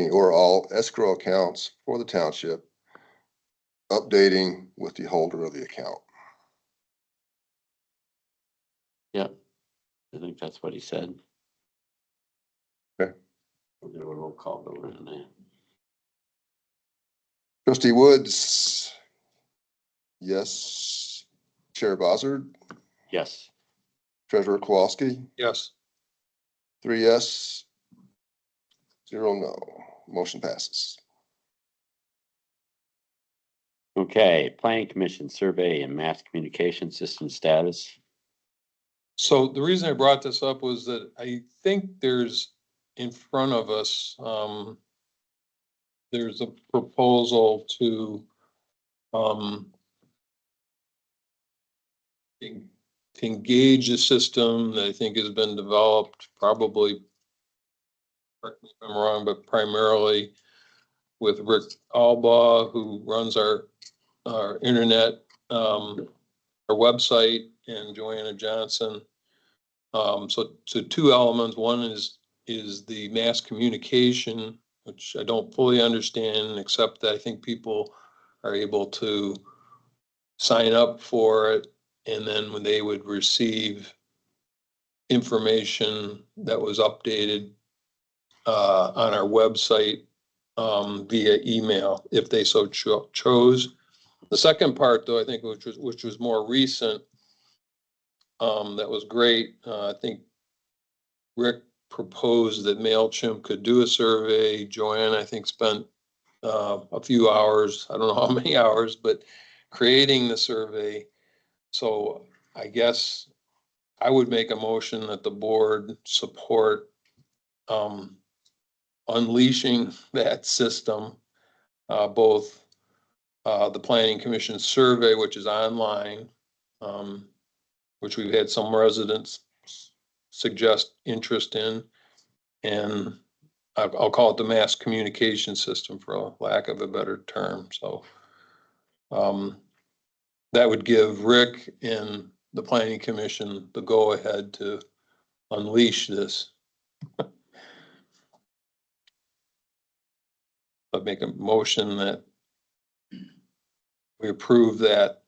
B: or all escrow accounts for the township, updating with the holder of the account.
A: Yep. I think that's what he said.
B: Okay.
A: We'll do a roll call over in there.
B: Trustee Woods? Yes. Chair Bozzard?
A: Yes.
B: Treasurer Kowalski?
C: Yes,
B: 3 yes, 0 no. Motion passes.
A: Okay, planning commission survey and mass communication system status.
C: so the reason I brought this up was that I think there's in front of us, there's a proposal to, to engage a system that I think has been developed probably, correct me if I'm wrong, but primarily with Rick Albaugh, who runs our internet, our website, and Joanna Johnson. So two elements. One is the mass communication, which I don't fully understand, except that I think people are able to sign up for it, and then when they would receive information that was updated on our website via email, if they so chose. The second part, though, I think, which was more recent, that was great. I think Rick proposed that MailChimp could do a survey. Joanne, I think, spent a few hours, I don't know how many hours, but creating the survey. So I guess I would make a motion that the board support unleashing that system, both the planning commission survey, which is online, which we've had some residents suggest interest in, and I'll call it the mass communication system for lack of a better term. So that would give Rick and the planning commission the go ahead to unleash this. I'd make a motion that we approve that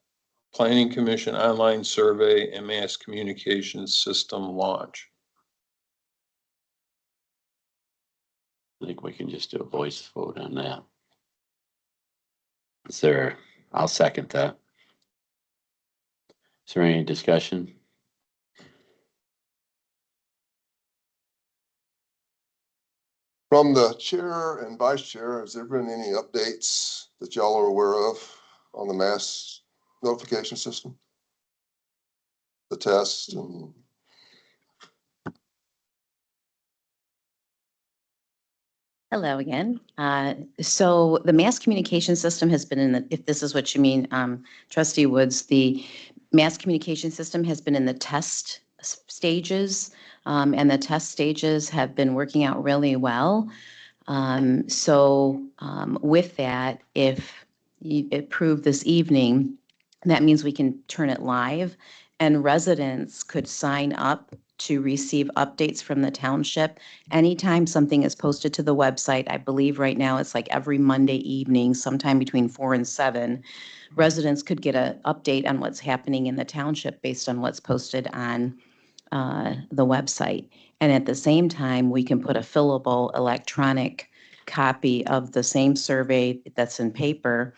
C: planning commission online survey and mass communication system launch.
A: I think we can just do a voice vote on that. Is there, I'll second that. Is there any discussion?
B: From the chair and vice chair, has there been any updates that y'all are aware of on the mass notification system? The test and
E: Hello again. So the mass communication system has been in the, if this is what you mean, trustee Woods, the mass communication system has been in the test stages. And the test stages have been working out really well. With that, if you approve this evening, that means we can turn it live and residents could sign up to receive updates from the township. Anytime something is posted to the website, I believe right now it's like every Monday evening, sometime between 4 and 7, residents could get an update on what's happening in the township based on what's posted on the website. And at the same time, we can put a fillable electronic copy of the same survey that's in paper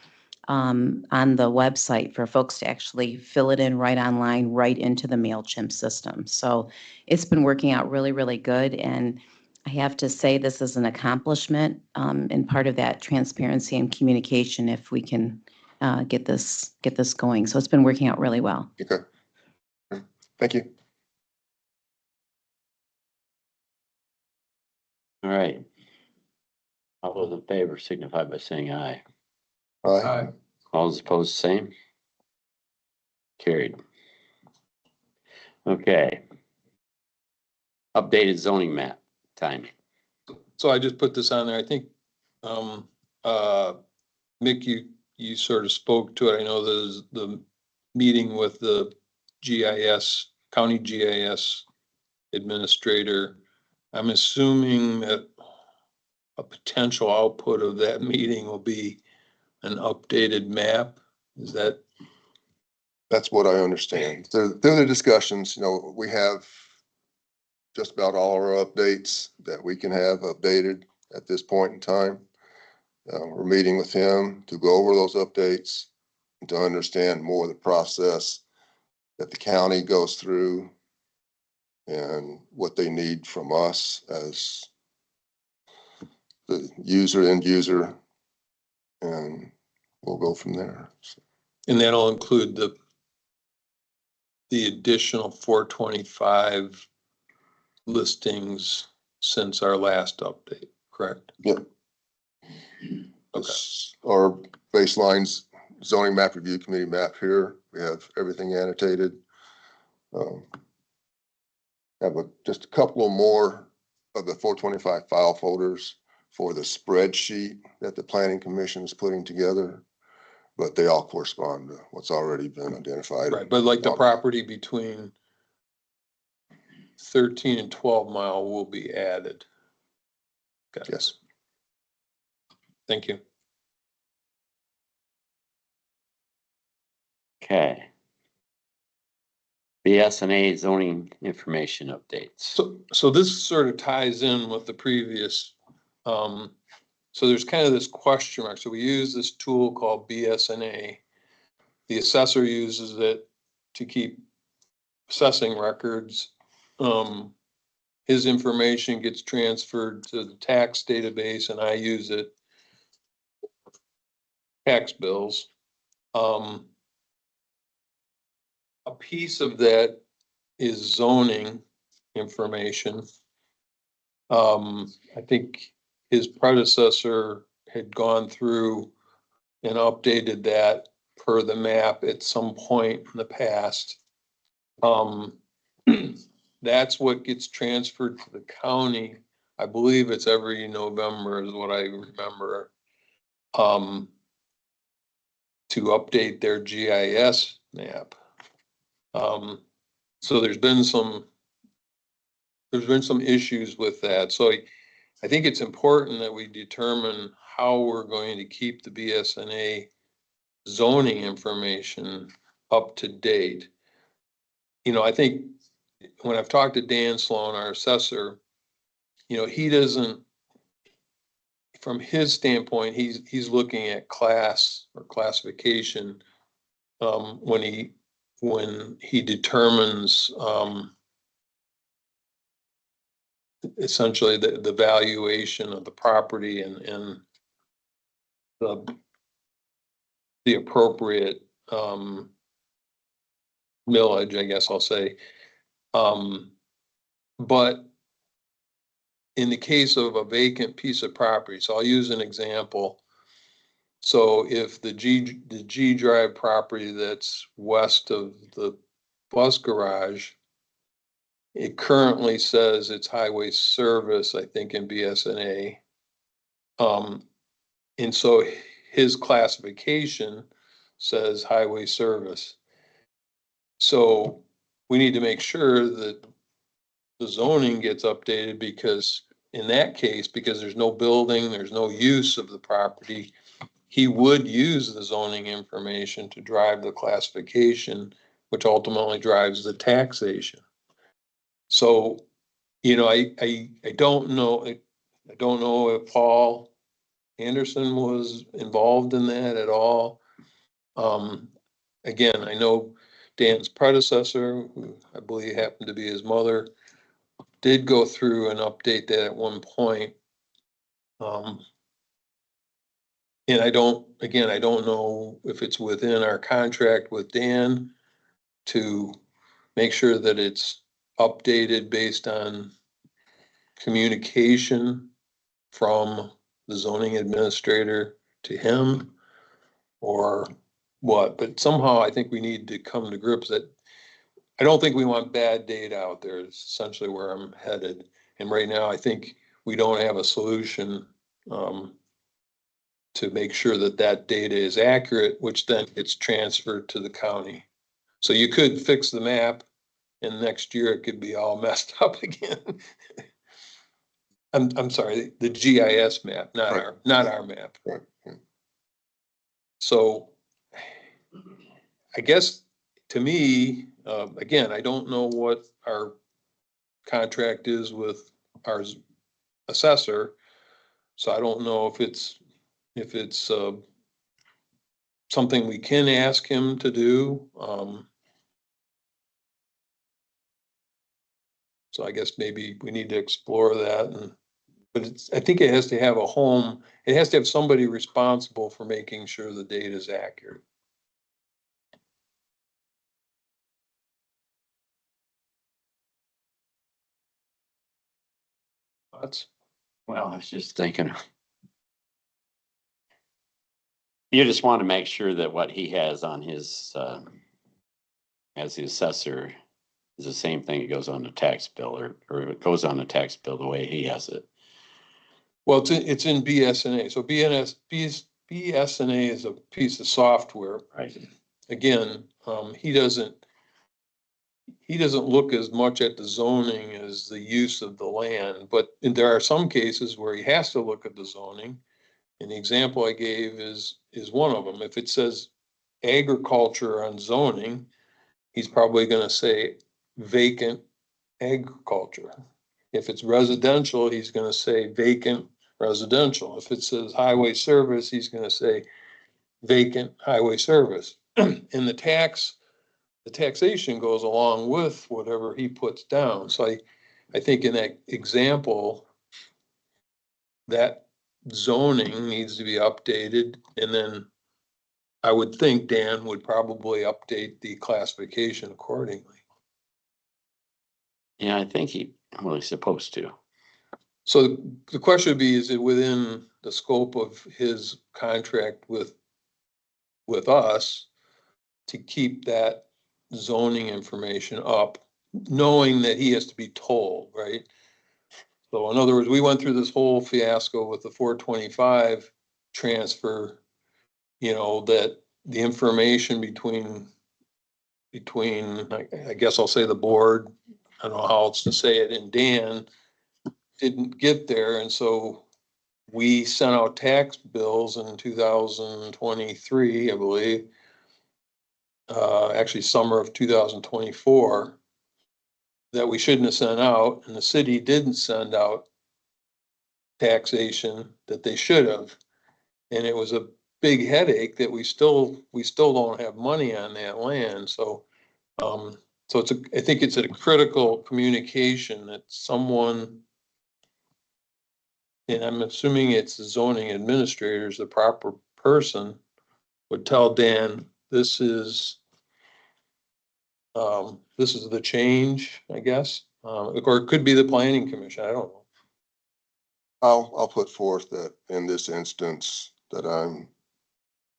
E: on the website for folks to actually fill it in right online, right into the MailChimp system. So it's been working out really, really good. And I have to say this is an accomplishment, and part of that transparency and communication if we can get this going. So it's been working out really well.
B: Okay. Thank you.
A: All right. All those in favor signify by saying aye.
B: Aye.
A: All those opposed, same. Carried. Okay. Updated zoning map timing.
C: So I just put this on there. I think, Mick, you sort of spoke to it. I know there's the meeting with the GIS, county GIS administrator. I'm assuming that a potential output of that meeting will be an updated map. Is that?
B: That's what I understand. They're the discussions, you know, we have just about all our updates that we can have updated at this point in time. We're meeting with him to go over those updates and to understand more of the process that the county goes through and what they need from us as the end user, and we'll go from there.
C: And that'll include the additional 425 listings since our last update, correct?
B: Yep.
C: Okay.
B: Our baselines zoning map review committee map here. We have everything annotated. Have just a couple more of the 425 file folders for the spreadsheet that the planning commission is putting together, but they all correspond to what's already been identified.
C: Right, but like the property between 13 and 12 Mile will be added. Got it.
B: Yes.
C: Thank you.
A: Okay. BSNA zoning information updates.
C: So this sort of ties in with the previous, so there's kind of this question mark. So we use this tool called BSNA. The assessor uses it to keep assessing records. His information gets transferred to the tax database and I use it tax bills. A piece of that is zoning information. I think his predecessor had gone through and updated that per the map at some point in the past. That's what gets transferred to the county. I believe it's every November is what I remember. To update their GIS map. So there's been some issues with that. So I think it's important that we determine how we're going to keep the BSNA zoning information up to date. You know, I think when I've talked to Dan Sloan, our assessor, you know, he doesn't, from his standpoint, he's looking at class or classification when he determines essentially the valuation of the property and the appropriate millage, I guess I'll say. But in the case of a vacant piece of property, so I'll use an example. So if the G Drive property that's west of the bus garage, it currently says it's highway service, I think in BSNA. And so his classification says highway service. So we need to make sure that the zoning gets updated because in that case, because there's no building, there's no use of the property, he would use the zoning information to drive the classification, which ultimately drives the taxation. So, you know, I don't know if Paul Anderson was involved in that at all. Again, I know Dan's predecessor, who I believe happened to be his mother, did go through and update that at one point. And I don't know if it's within our contract with Dan to make sure that it's updated based on communication from the zoning administrator to him or what, but somehow I think we need to come to grips that I don't think we want bad data out there. It's essentially where I'm headed. And right now, I think we don't have a solution to make sure that that data is accurate, which then gets transferred to the county. So you could fix the map and next year it could be all messed up again. I'm sorry, the GIS map, not our map.
B: Right.
C: So I guess to me, again, I don't know what our contract is with our assessor. So I don't know if it's something we can ask him to do. So I guess maybe we need to explore that. But I think it has to have a home. It has to have somebody responsible for making sure the data is accurate. Thoughts?
A: Well, I was just thinking. You just want to make sure that what he has on his, as the assessor is the same thing that goes on the tax bill or it goes on the tax bill the way he has it.
C: Well, it's in BSNA. So BSNA is a piece of software.
A: Right.
C: Again, he doesn't look as much at the zoning as the use of the land, but there are some cases where he has to look at the zoning. And the example I gave is one of them. If it says agriculture on zoning, he's probably gonna say vacant agriculture. If it's residential, he's gonna say vacant residential. If it says highway service, he's gonna say vacant highway service. And the taxation goes along with whatever he puts down. So I think in that example, that zoning needs to be updated. And then I would think Dan would probably update the classification accordingly.
A: Yeah, I think he's supposed to.
C: So the question would be, is it within the scope of his contract with us to keep that zoning information up, knowing that he has to be told, right? So in other words, we went through this whole fiasco with the 425 transfer, that the information between, I guess I'll say the board, I don't know how else to say it, and Dan didn't get there. And so we sent out tax bills in 2023, I believe, actually summer of 2024, that we shouldn't have sent out, and the city didn't send out taxation that they should have. And it was a big headache that we still don't have money on that land. So, I think it's a critical communication that someone, and I'm assuming it's the zoning administrators, the proper person, would tell Dan, this is the change, I guess, or it could be the planning commission. I don't know.
B: I'll put forth that in this instance that I'm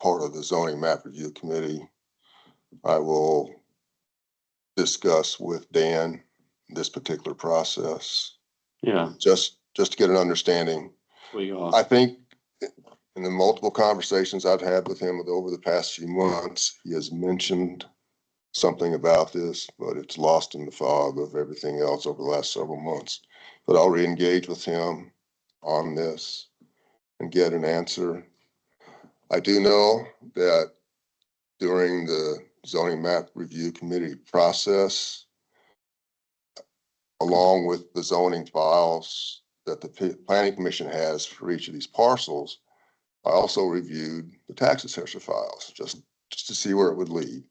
B: part of the zoning map review committee. I will discuss with Dan this particular process,
A: Yeah,
B: just to get an understanding. I think in the multiple conversations I've had with him over the past few months, he has mentioned something about this, but it's lost in the fog of everything else over the last several months. But I'll re-engage with him on this and get an answer. I do know that during the zoning map review committee process, along with the zoning files that the planning commission has for each of these parcels, I also reviewed the tax assessor files just to see where it would lead.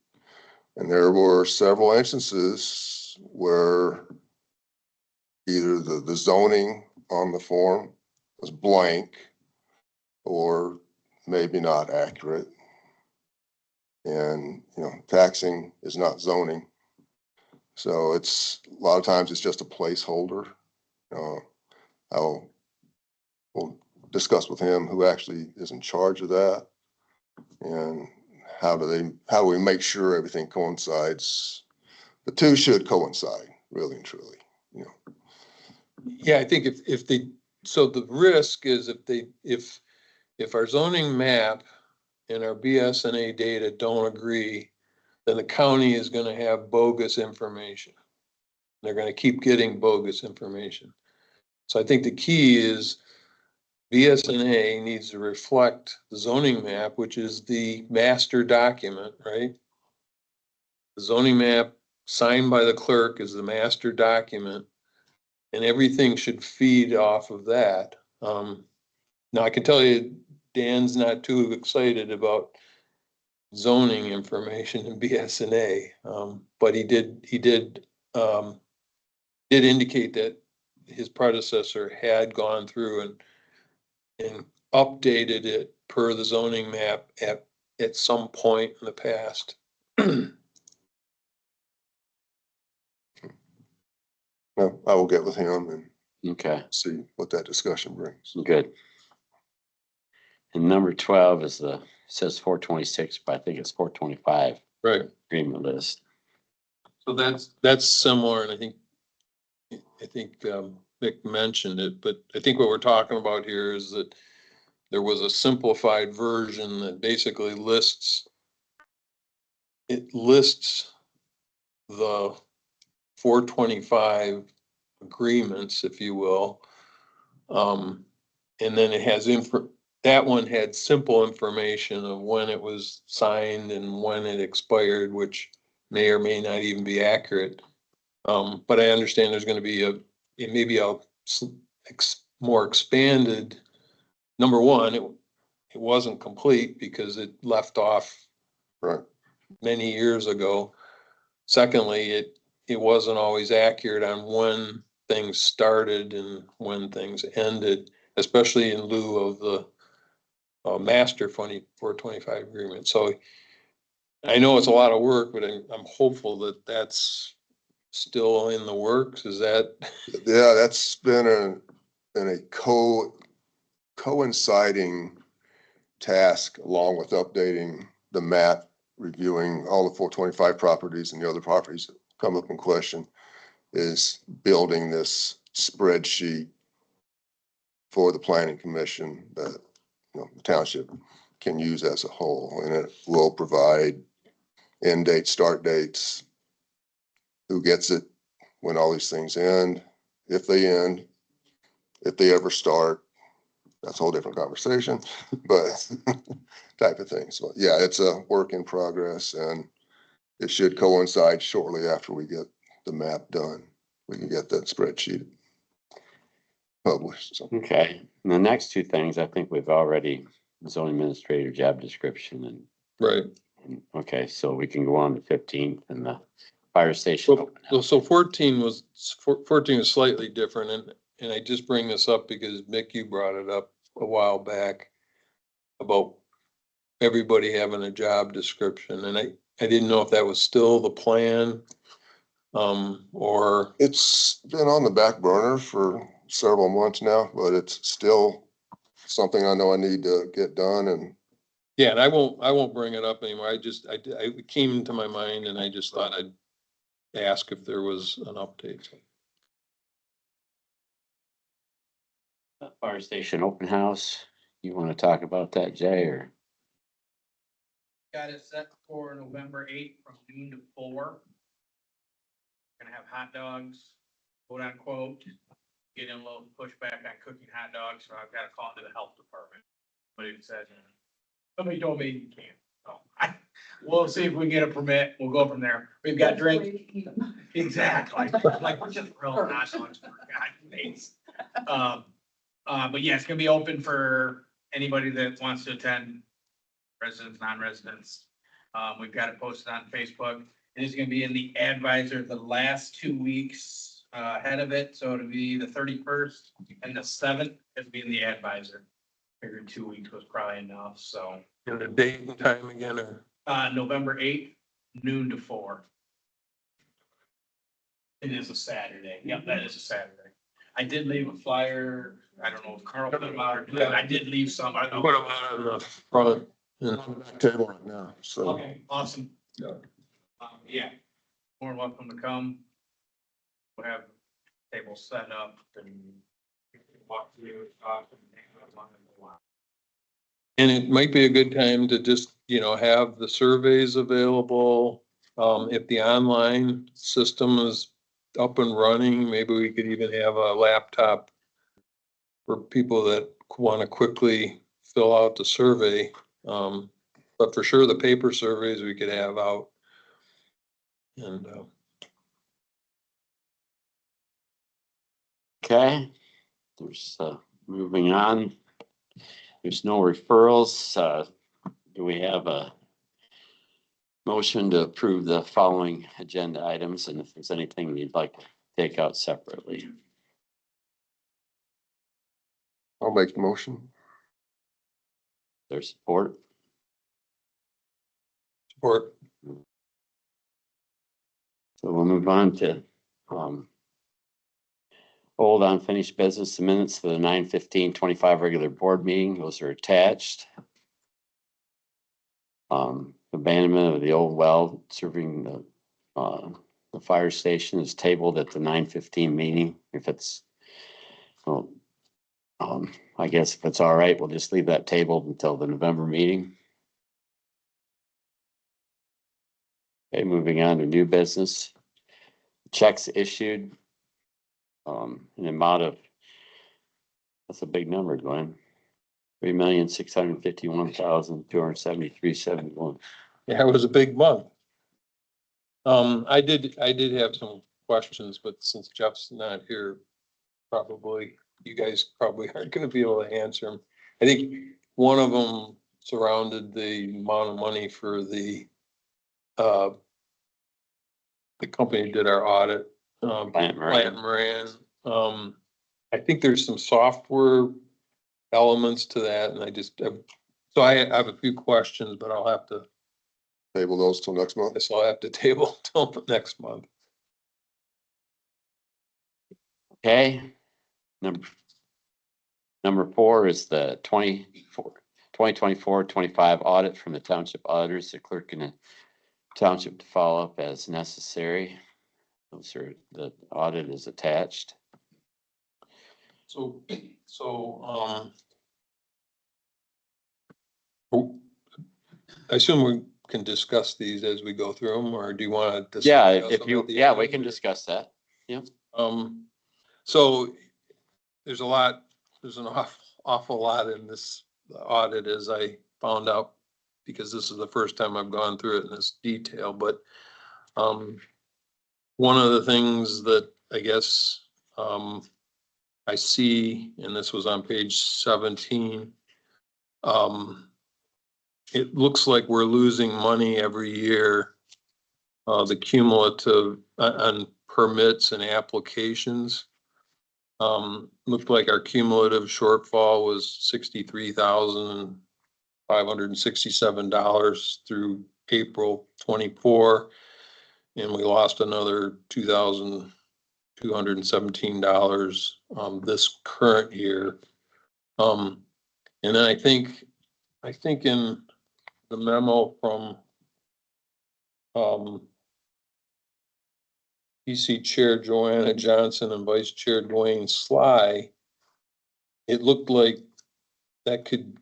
B: And there were several instances where either the zoning on the form was blank or maybe not accurate. And, taxing is not zoning. So it's, a lot of times it's just a placeholder. We'll discuss with him who actually is in charge of that. And how do we make sure everything coincides? The two should coincide, really and truly,
C: Yeah, I think so the risk is if our zoning map and our BSNA data don't agree, then the county is gonna have bogus information. They're gonna keep getting bogus information. So I think the key is BSNA needs to reflect the zoning map, which is the master document, right? The zoning map signed by the clerk is the master document, and everything should feed off of that. Now I can tell you, Dan's not too excited about zoning information in BSNA, but he did indicate that his predecessor had gone through and updated it per the zoning map at some point in the past.
B: Well, I will get with him and
A: Okay,
B: see what that discussion brings.
A: good. And number 12 is says 426, but I think it's 425
C: Right.
A: agreement list.
C: So that's similar, and I think Mick mentioned it, but I think what we're talking about here is that there was a simplified version that basically lists the 425 agreements, if you will. And then it has that one had simple information of when it was signed and when it expired, which may or may not even be accurate. But I understand there's gonna be maybe a more expanded, number one, it wasn't complete because it left off
B: Right.
C: many years ago. Secondly, it wasn't always accurate on when things started and when things ended, especially in lieu of the master 425 agreement. So I know it's a lot of work, but I'm hopeful that that's still in the works. Is that?
B: Yeah, that's been a coinciding task along with updating the map, reviewing all the 425 properties and the other properties that come up in question, is building this spreadsheet for the planning commission that, the township can use as a whole, and it will provide end dates, start dates, who gets it, when all these things end, if they end, if they ever start. That's a whole different conversation, but type of thing. So yeah, it's a work in progress, and it should coincide shortly after we get the map done. We can get that spreadsheet published. So.
A: Okay, and the next two things, I think we've already, zoning administrator job description
C: Right.
A: okay, so we can go on to 15th and the fire station.
C: So 14 was slightly different, and I just bring this up because Mick, you brought it up a while back about everybody having a job description, and I didn't know if that was still the plan, or.
B: It's been on the back burner for several months now, but it's still something I know I need to get done. And
C: Yeah, and I won't bring it up anymore. It came into my mind and I just thought I'd ask if there was an update.
A: Fire station open house. You want to talk about that, Jay, or?
F: Got it set for November 8th from noon to 4. Gonna have hot dogs, quote unquote, get in a little pushback on cooking hot dogs, so I've got to call into the health department. But it said, somebody told me you can't, so we'll see if we can get a permit, we'll go from there. We've got drinks. Exactly, like, we're just real hot dogs for God's sakes. But yeah, it's gonna be open for anybody that wants to attend, residents, non-residents. We've got it posted on Facebook. It is gonna be in the advisor the last 2 weeks ahead of it, so it'll be the 31st and the 7th, it'll be in the advisor. Figured 2 weeks was probably enough, so,
C: And the date and time again, or?
F: November 8th, noon to 4. It is a Saturday. Yep, that is a Saturday. I did leave a flyer. I don't know if Carl put them out or not. I did leave some. I don't
C: Put them
F: know.
C: out on the front and on the back table right now, so.
F: Okay, awesome.
C: Yeah.
F: Yeah, more than welcome to come. We'll have tables set up and walk through, talk and hang out on the line.
C: And it might be a good time to just, have the surveys available. If the online system is up and running, maybe we could even have a laptop for people that want to quickly fill out the survey. But for sure, the paper surveys we could have out. And,
A: Okay, there's, moving on. There's no referrals. Do we have a motion to approve the following agenda items? And if there's anything you'd like to take out separately?
B: I'll make the motion.
A: There's support.
C: support.
A: So we'll move on to, old unfinished business, the minutes for the 9/15/25 regular board meeting. Those are attached. Abandonment of the old well serving the fire station is tabled at the 9/15 meeting. If it's, well, I guess if it's all right, we'll just leave that tabled until the November meeting. Okay, moving on to new business. Checks issued. An amount of, that's a big number, Glenn. $3,651,273.71.
C: Yeah, it was a big month. I did have some questions, but since Jeff's not here, you guys probably aren't gonna be able to answer them. I think one of them surrounded the amount of money for the company that did our audit.
A: Plant Moran.
C: Moran. I think there's some software elements to that, and so I have a few questions, but I'll have to
B: Table those till next month.
C: guess I'll have to table till next month.
A: Okay. Number 4 is the 2024-25 audit from the township auditors. The clerk in the township to follow up as necessary. The audit is attached.
C: So, I assume we can discuss these as we go through them, or do you want to?
A: Yeah, if you, yeah, we can discuss that.
C: So there's an awful lot in this audit, as I found out, because this is the first time I've gone through it in this detail, but one of the things that I guess I see, and this was on page 17, it looks like we're losing money every year. The cumulative on permits and applications. Looked like our cumulative shortfall was $63,567 through April 24. And we lost another $2,217 this current year. And then I think in the memo from PC Chair Joanna Johnson and Vice Chair Dwayne Sly, it looked like that could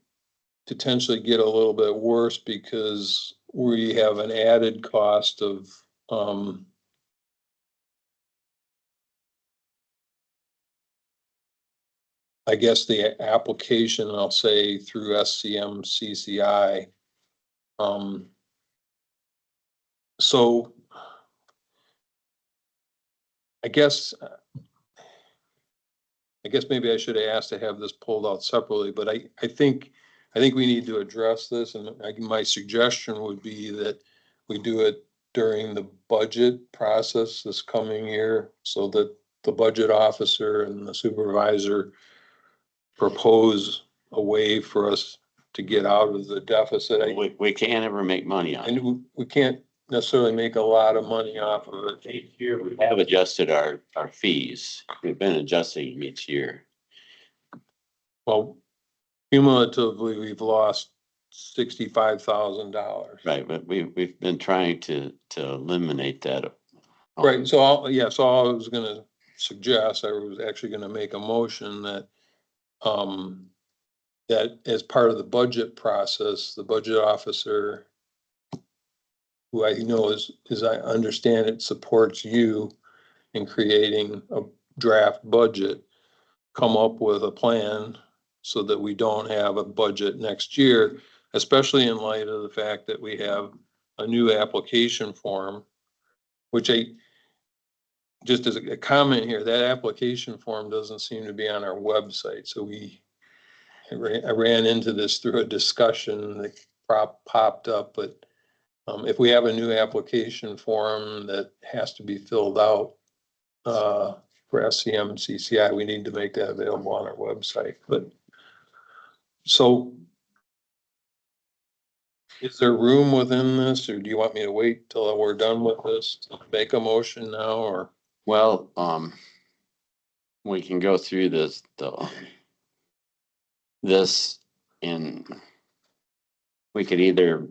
C: potentially get a little bit worse because we have an added cost of I guess the application, I'll say through SCM CCI. So I guess maybe I should have asked to have this pulled out separately, but I think we need to address this, and my suggestion would be that we do it during the budget process this coming year, so that the budget officer and the supervisor propose a way for us to get out of the deficit.
A: We can't ever make money on it.
C: And we can't necessarily make a lot of money off of it.
A: Each year we have adjusted our fees. We've been adjusting them each year.
C: Well, cumulatively, we've lost $65,000.
A: Right, but we've been trying to eliminate that.
C: Right, so all I was gonna suggest, I was actually gonna make a motion that, that as part of the budget process, the budget officer, who I know as I understand it, supports you in creating a draft budget, come up with a plan so that we don't have a budget next year, especially in light of the fact that we have a new application form, which just as a comment here, that application form doesn't seem to be on our website. So I ran into this through a discussion that popped up, but if we have a new application form that has to be filled out for SCM and CCI, we need to make that available on our website. But so is there room within this, or do you want me to wait till we're done with this to make a motion now, or?
A: Well, we can go through this in, we could either,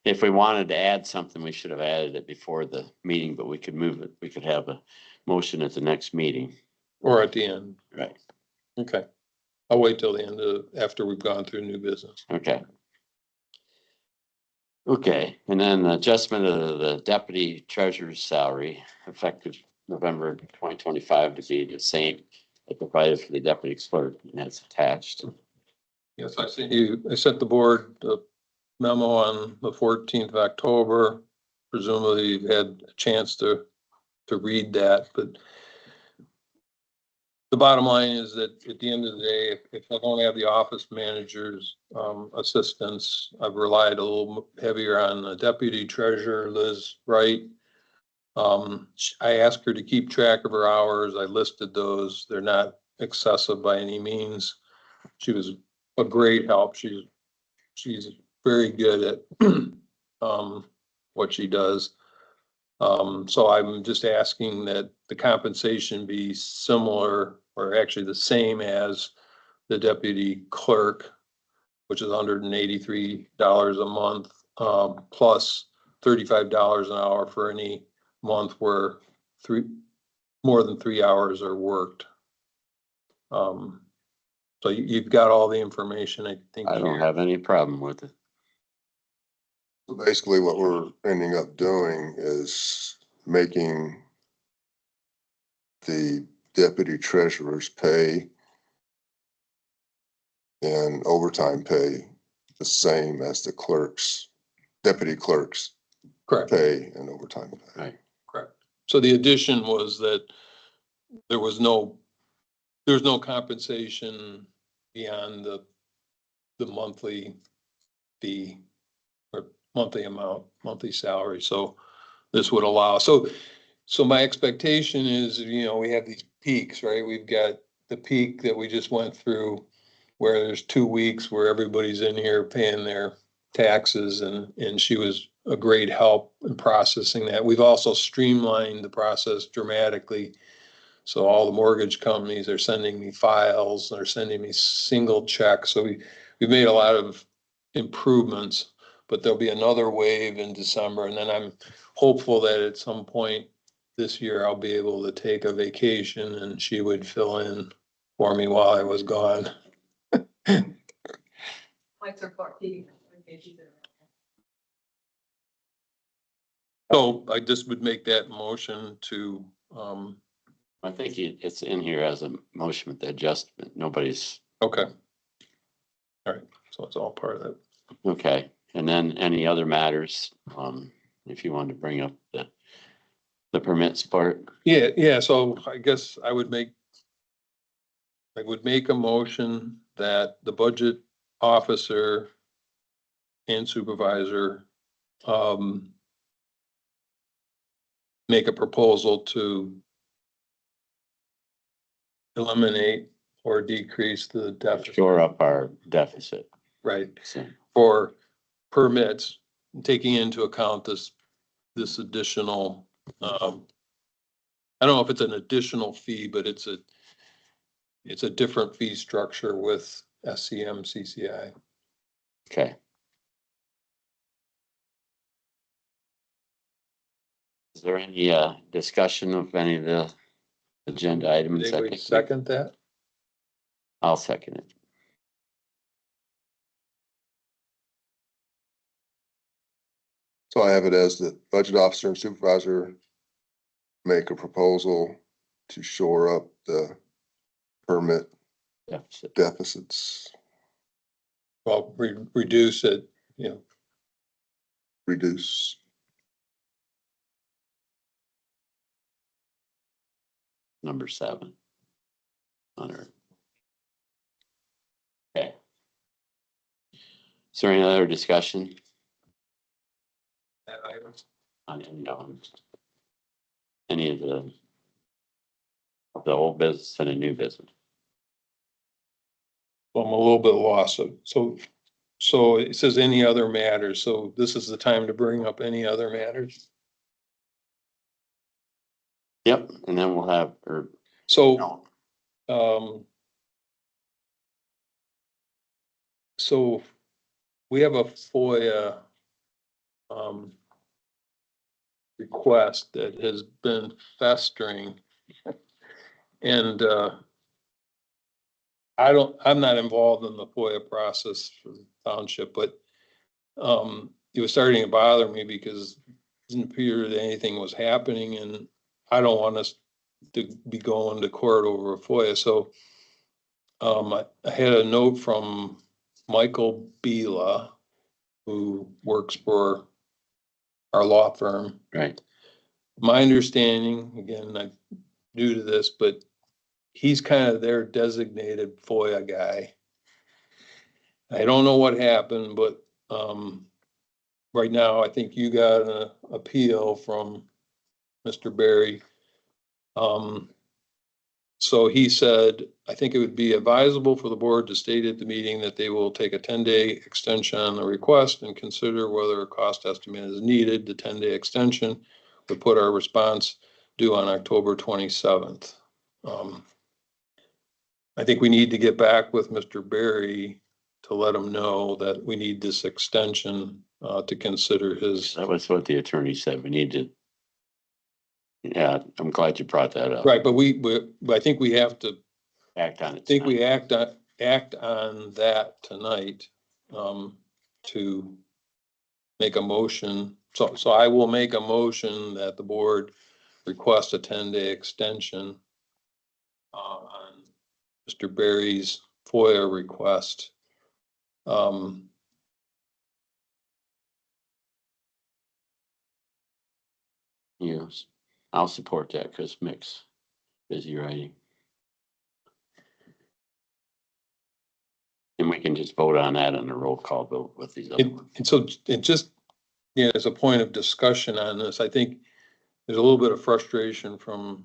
A: if we wanted to add something, we should have added it before the meeting, but we could move it. We could have a motion at the next meeting.
C: Or at the end?
A: Right.
C: Okay. I'll wait till the end after we've gone through new business.
A: Okay. Okay, and then adjustment of the deputy treasurer's salary effective November 2025 to be the same that provided for the deputy clerk, and that's attached.
C: Yes, I sent the board the memo on the 14th of October. Presumably you've had a chance to read that, but the bottom line is that at the end of the day, if I don't have the office manager's assistance, I've relied a little heavier on the deputy treasurer, Liz Wright. I asked her to keep track of her hours. I listed those. They're not excessive by any means. She was a great help. She's very good at what she does. So I'm just asking that the compensation be similar, or actually the same as the deputy clerk, which is $183 a month, plus $35 an hour for any month where more than 3 hours are worked. So you've got all the information, I think.
A: I don't have any problem with it.
B: So basically what we're ending up doing is making the deputy treasurer's pay and overtime pay the same as the deputy clerk's
C: Correct.
B: pay and overtime pay.
A: Right.
C: Correct. So the addition was that there's no compensation beyond the monthly fee or monthly amount, monthly salary. So this would allow, so my expectation is, we have these peaks, right? We've got the peak that we just went through where there's 2 weeks where everybody's in here paying their taxes, and she was a great help in processing that. We've also streamlined the process dramatically. So all the mortgage companies are sending me files, they're sending me single checks. So we've made a lot of improvements, but there'll be another wave in December. And then I'm hopeful that at some point this year, I'll be able to take a vacation and she would fill in for me while I was gone.
I: Flights are 14.
C: So I just would make that motion to,
A: I think it's in here as a motion with the adjustment. Nobody's,
C: okay. All right, so it's all part of that.
A: okay. And then any other matters, if you wanted to bring up the permits part.
C: Yeah, so I guess I would make a motion that the budget officer and supervisor make a proposal to eliminate or decrease the deficit,
A: Shore up our deficit.
C: right,
A: So,
C: for permits, taking into account this additional, I don't know if it's an additional fee, but it's a different fee structure with SCM, CCI.
A: okay. Is there any, discussion of any of the agenda items?
C: Did
A: I
C: anybody
A: think
C: second that?
A: I'll second it.
B: So I have it as the budget officer and supervisor make a proposal to shore up the permit
A: Deficit.
B: deficits,
C: Well, reduce it,
B: reduce.
A: Number 7. Under. Okay. Is there any other discussion on any of the old business and the new business?
C: Well, I'm a little bit lost. So it says any other matters. So this is the time to bring up any other matters.
A: Yep, and then we'll have, or,
C: So,
A: no,
C: so we have a FOIA, request that has been festering. And, I'm not involved in the FOIA process for the township, but, it was starting to bother me because it didn't appear that anything was happening, and I don't want us to be going to court over a FOIA. So, I had a note from Michael Bila, who works for our law firm.
A: right,
C: My understanding, again, I'm new to this, but he's kind of their designated FOIA guy. I don't know what happened, but, right now, I think you got an appeal from Mr. Berry. So he said, I think it would be advisable for the board to state at the meeting that they will take a 10-day extension on the request and consider whether a cost estimate is needed. The 10-day extension would put our response due on October 27th. I think we need to get back with Mr. Berry to let him know that we need this extension, to consider his.
A: that was what the attorney said, we need to. Yeah, I'm glad you brought that up.
C: Right, but I think we have to,
A: Act on
C: I
A: it.
C: think we
A: tonight.
C: act on that tonight, to make a motion. So I will make a motion that the board request a 10-day extension, on Mr. Berry's FOIA request.
A: Yes, I'll support that because Mick's busy writing. And we can just vote on that on a roll call vote with these other ones.
C: And so it just, as a point of discussion on this, I think there's a little bit of frustration from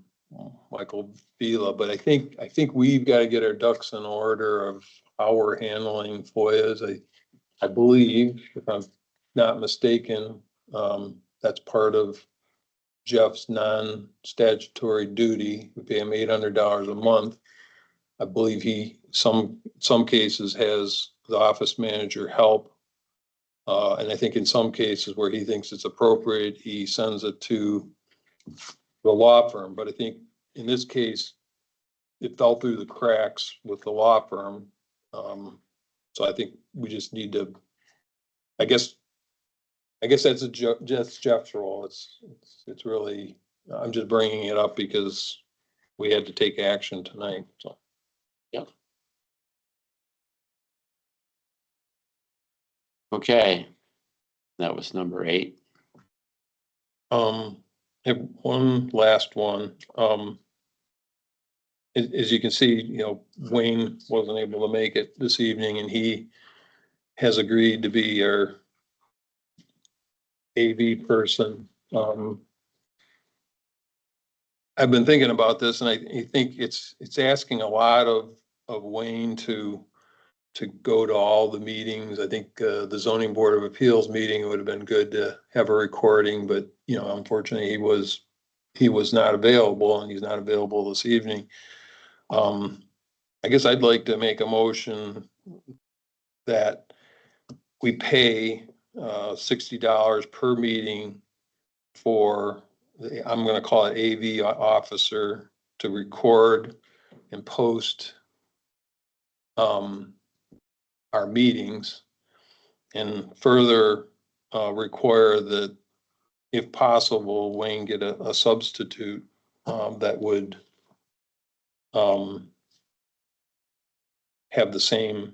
C: Michael Vila, but I think we've got to get our ducks in order of how we're handling FOIAs. I believe, if I'm not mistaken, that's part of Jeff's non-statutory duty. We pay him $800 a month. I believe he, some cases has the office manager help. And I think in some cases where he thinks it's appropriate, he sends it to the law firm. But I think in this case, it fell through the cracks with the law firm. So I think we just need to, I guess that's just Jeff's role. It's really, I'm just bringing it up because we had to take action tonight, so.
A: Yep. Okay, that was number 8.
C: I have one last one. As you can see, Wayne wasn't able to make it this evening, and he has agreed to be our AV person. I've been thinking about this and I think it's asking a lot of Wayne to go to all the meetings. I think, the zoning board of appeals meeting would have been good to have a recording, but you know, unfortunately he was not available and he's not available this evening. I guess I'd like to make a motion that we pay, $60 per meeting for I'm gonna call it AV officer to record and post our meetings, and further require that if possible, Wayne get a substitute that would have the same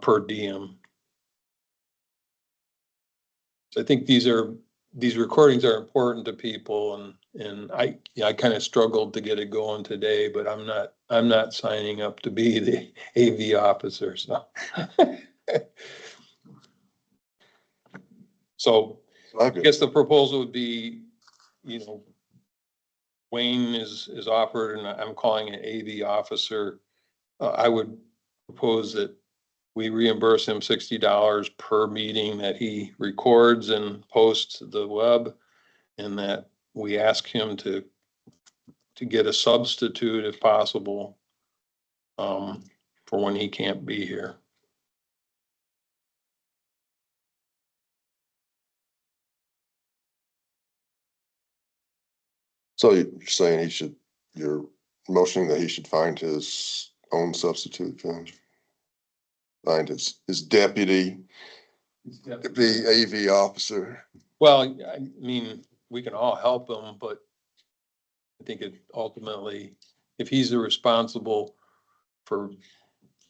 C: per diem. So I think these recordings are important to people, and I kind of struggled to get it going today, but I'm not signing up to be the AV officer, so. So I guess the proposal would be, you know, Wayne is offered, and I'm calling it AV officer. I would propose that we reimburse him $60 per meeting that he records and posts to the web, and that we ask him to get a substitute if possible, for when he can't be here.
B: So you're saying you're motioning that he should find his own substitute, then? Find his deputy, the AV officer.
C: Well, I mean, we can all help him, but I think it ultimately, if he's the responsible for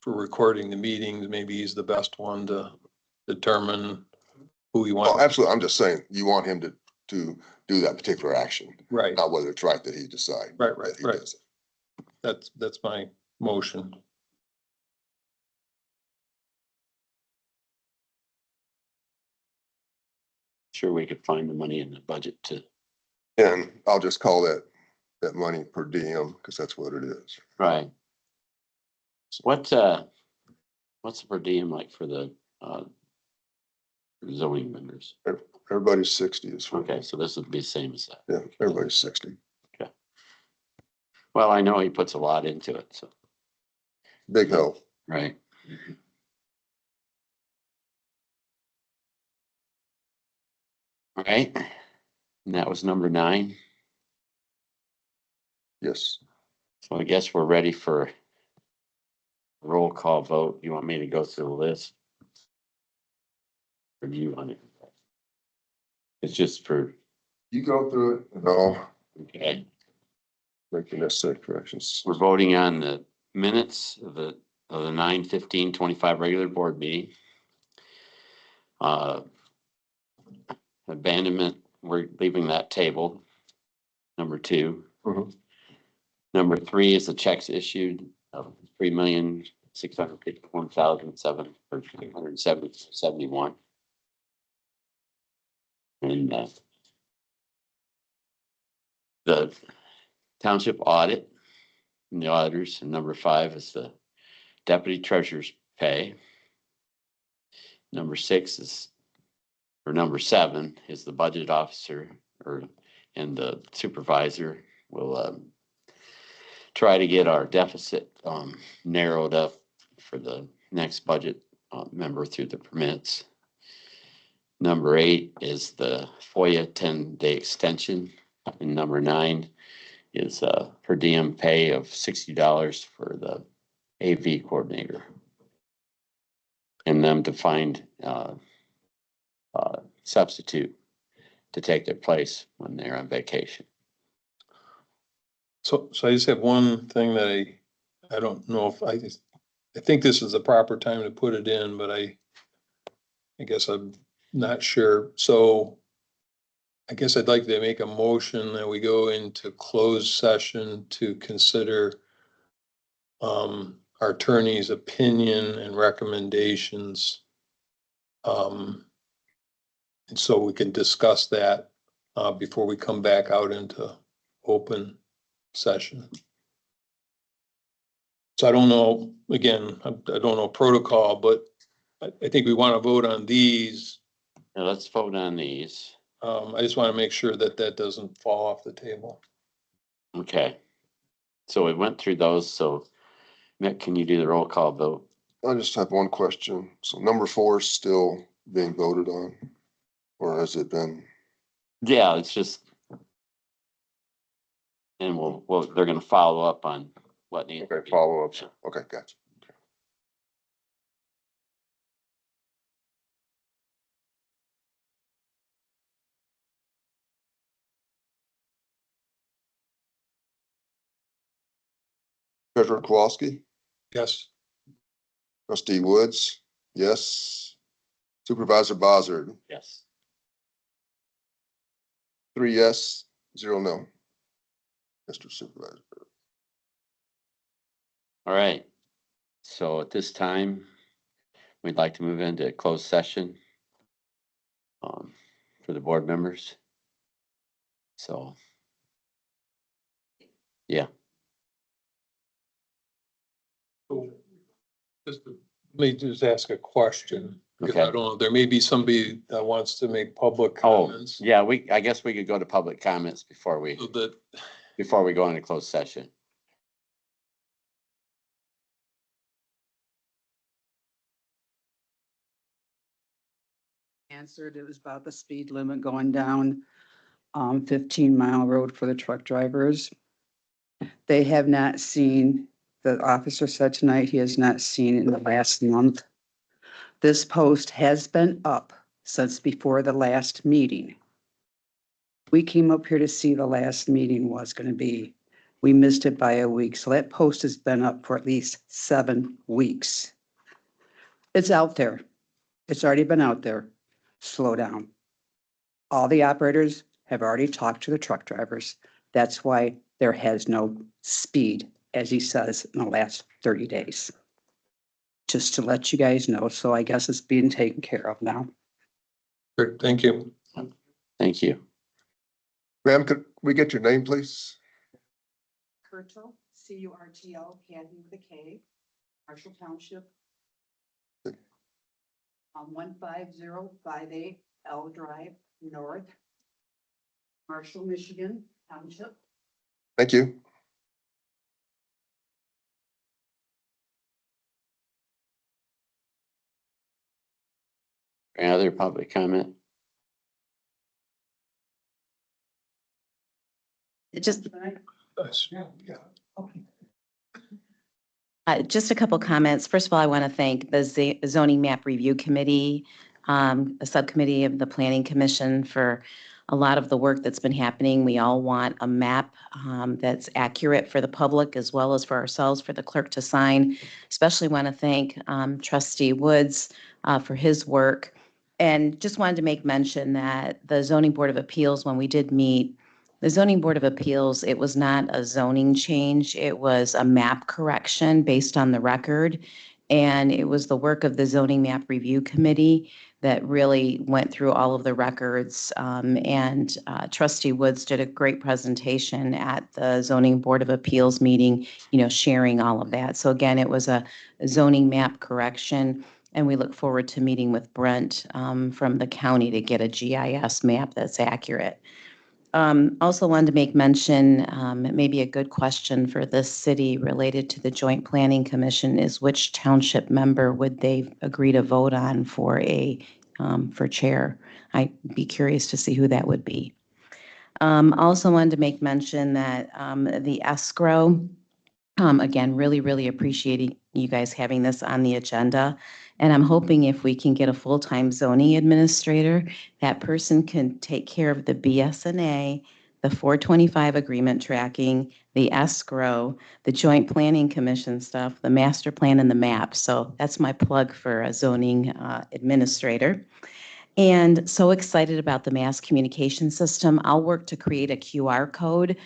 C: recording the meetings, maybe he's the best one to determine who he
B: Oh,
C: wants.
B: absolutely. I'm just saying, you want him to do that particular action,
C: Right,
B: not whether it's right that he decide.
C: right,
B: that he
C: right.
B: does it.
C: That's my motion.
A: Sure, we could find the money in the budget to,
B: And I'll just call that money per diem, because that's what it is.
A: right. What's the per diem like for the, zoning members?
B: Everybody's 60 is what.
A: Okay, so this would be the same as that.
B: Yeah, everybody's 60.
A: Well, I know he puts a lot into it, so,
B: Big help.
A: right. All right, and that was number 9.
B: Yes.
A: So I guess we're ready for roll call vote. You want me to go through the list? Or do you want it? It's just for,
B: You go through it. No,
A: okay,
B: make the necessary corrections.
A: we're voting on the minutes of the 9/15/25 regular board meeting. Abandonment, we're leaving that table. Number 2.
B: Mhm.
A: Number 3 is the checks issued of $3,651,771. And the township audit and the auditors, and number 5 is the deputy treasurer's pay. Number 6 is, or number 7 is the budget officer and the supervisor will try to get our deficit narrowed up for the next budget member through the permits. Number 8 is the FOIA 10-day extension, and number 9 is per diem pay of $60 for the AV coordinator, and them to find substitute to take their place when they're on vacation.
C: So I just have one thing that I don't know if I think this is the proper time to put it in, but I guess I'm not sure. So I guess I'd like to make a motion that we go into closed session to consider our attorney's opinion and recommendations. And so we can discuss that before we come back out into open session. So I don't know, again, I don't know protocol, but I think we want to vote on these.
A: Now let's vote on these.
C: I just want to make sure that that doesn't fall off the table.
A: Okay. So we went through those, so Mick, can you do the roll call vote?
B: I just have one question. So number 4 is still being voted on? Or has it been?
A: Yeah, it's just. And they're gonna follow up on what needs. to
B: Okay,
A: be-
B: follow-ups. Okay, gotcha. Treasurer Kowalski,
C: Yes.
B: trustee Woods, yes. Supervisor Bozzard,
A: Yes.
B: 3 yes, 0 no. Mr. Supervisor.
A: All right. So at this time, we'd like to move into closed session. For the board members. So. Yeah,
C: Let me just ask a question. Because I
A: Okay.
C: don't know, there may be somebody that wants to make public
A: oh,
C: comments.
A: yeah, I guess we could go to public comments before we
C: So that,
A: go into closed session.
I: Answered, it was about the speed limit going down 15-mile road for the truck drivers. They have not seen, the officer said tonight, he has not seen in the last month. This post has been up since before the last meeting. We came up here to see the last meeting was going to be. We missed it by a week, so that post has been up for at least 7 weeks. It's out there. It's already been out there. Slow down. All the operators have already talked to the truck drivers. That's why there has no speed, as he says, in the last 30 days. Just to let you guys know, so I guess it's being taken care of now.
C: great, thank you.
A: Thank you.
B: Ma'am, could we get your name, please?
I: Curtil, Curtl, Candy with a K, Marshall Township. 15058 L Drive North, Marshall, Michigan Township.
B: Thank you.
A: Any other public comment?
E: Just
C: Yeah.
E: Just a couple comments. First of all, I want to thank the zoning map review committee, a subcommittee of the planning commission for a lot of the work that's been happening. We all want a map that's accurate for the public as well as for ourselves, for the clerk to sign. Especially want to thank trustee Woods for his work. And just wanted to make mention that the zoning board of appeals, when we did meet, the zoning board of appeals, it was not a zoning change. It was a map correction based on the record. And it was the work of the zoning map review committee that really went through all of the records. And trustee Woods did a great presentation at the zoning board of appeals meeting, sharing all of that. So again, it was a zoning map correction. And we look forward to meeting with Brent from the county to get a GIS map that's accurate. Also wanted to make mention, it may be a good question for this city related to the Joint Planning Commission is which township member would they agree to vote on for for chair? I'd be curious to see who that would be. Also wanted to make mention that the escrow, again, really appreciating you guys having this on the agenda. And I'm hoping if we can get a full-time zoning administrator, that person can take care of the BSNA, the 425 agreement tracking, the escrow, the joint planning commission stuff, the master plan and the map. So that's my plug for a zoning administrator. And so excited about the mass communication system. I'll work to create a QR code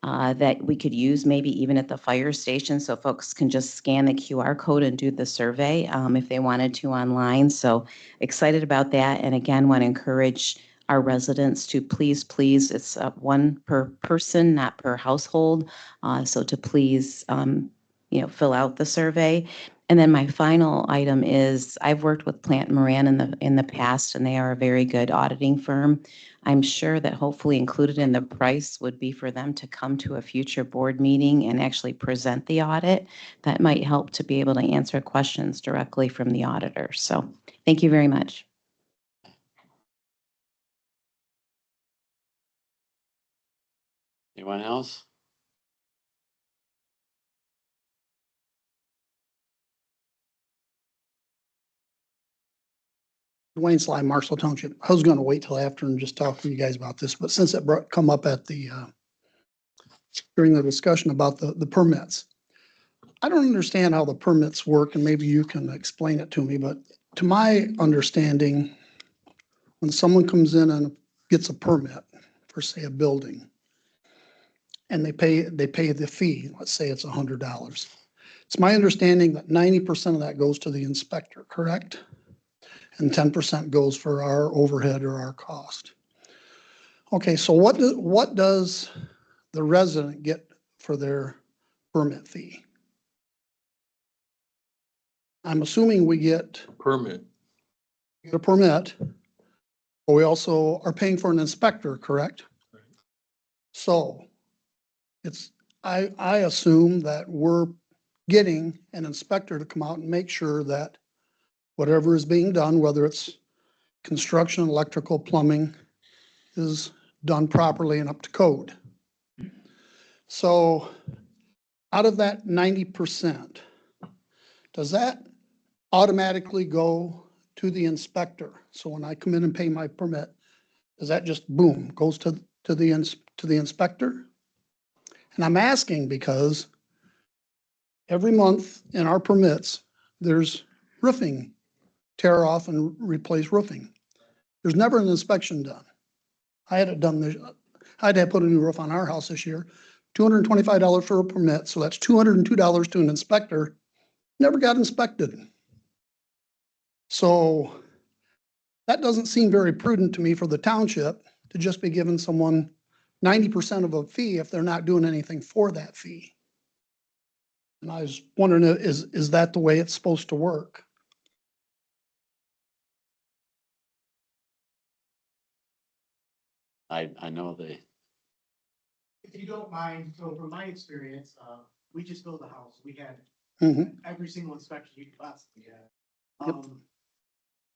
E: that we could use maybe even at the fire station so folks can just scan the QR code and do the survey if they wanted to online. So excited about that. And again, want to encourage our residents to please, it's one per person, not per household. So to please, fill out the survey. And then my final item is I've worked with Plant Moran in the past, and they are a very good auditing firm. I'm sure that hopefully included in the price would be for them to come to a future board meeting and actually present the audit. That might help to be able to answer questions directly from the auditor. So thank you very much.
A: Anyone else?
G: Dwayne Sly, Marshall Township. I was gonna wait till after and just talk to you guys about this, but since it come up at the, during the discussion about the permits. I don't understand how the permits work, and maybe you can explain it to me, but to my understanding, when someone comes in and gets a permit for, say, a building, and they pay the fee, let's say it's $100. It's my understanding that 90% of that goes to the inspector, correct? And 10% goes for our overhead or our cost. Okay, so what does the resident get for their permit fee? I'm assuming we get
C: Permit.
G: a permit, but we also are paying for an inspector, correct?
C: Right.
G: So I assume that we're getting an inspector to come out and make sure that whatever is being done, whether it's construction, electrical, plumbing, is done properly and up to code. So out of that 90%, does that automatically go to the inspector? So when I come in and pay my permit, does that just boom, goes to the inspector? And I'm asking because every month in our permits, there's roofing, tear off and replace roofing. There's never an inspection done. I had it done I had to put a new roof on our house this year, $225 for a permit, so that's $202 to an inspector. Never got inspected. So that doesn't seem very prudent to me for the township to just be giving someone 90% of a fee if they're not doing anything for that fee. And I was wondering, is that the way it's supposed to work?
A: I know they,
J: If you don't mind, so from my experience, we just built a house. We had
G: Mhm.
J: every single inspection you could possibly have.
G: Yep.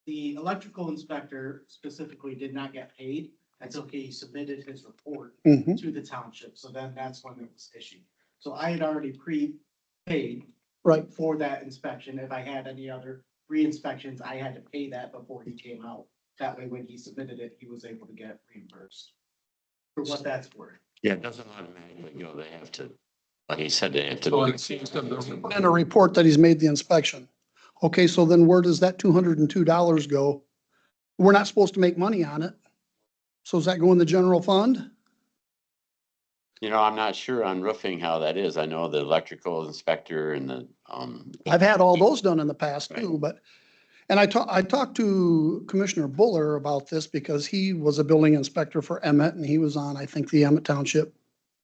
J: The electrical inspector specifically did not get paid until he submitted his report
G: Mhm.
J: to the township. So then that's when it was issued. So I had already pre-paid
G: Right.
J: for that inspection. If I had any other re-inspections, I had to pay that before he came out. That way, when he submitted it, he was able to get reimbursed for what that's worth.
A: yeah, it doesn't automatically go, they have to, like he said, they have to.
C: So it seems to be.
G: And a report that he's made the inspection. Okay, so then where does that $202 go? We're not supposed to make money on it. So does that go in the general fund?
A: You know, I'm not sure on roofing how that is. I know the electrical inspector and the,
G: I've had all those done in the past too, but, and I talked to Commissioner Buller about this because he was a building inspector for Emmett and he was on, I think, the Emmett Township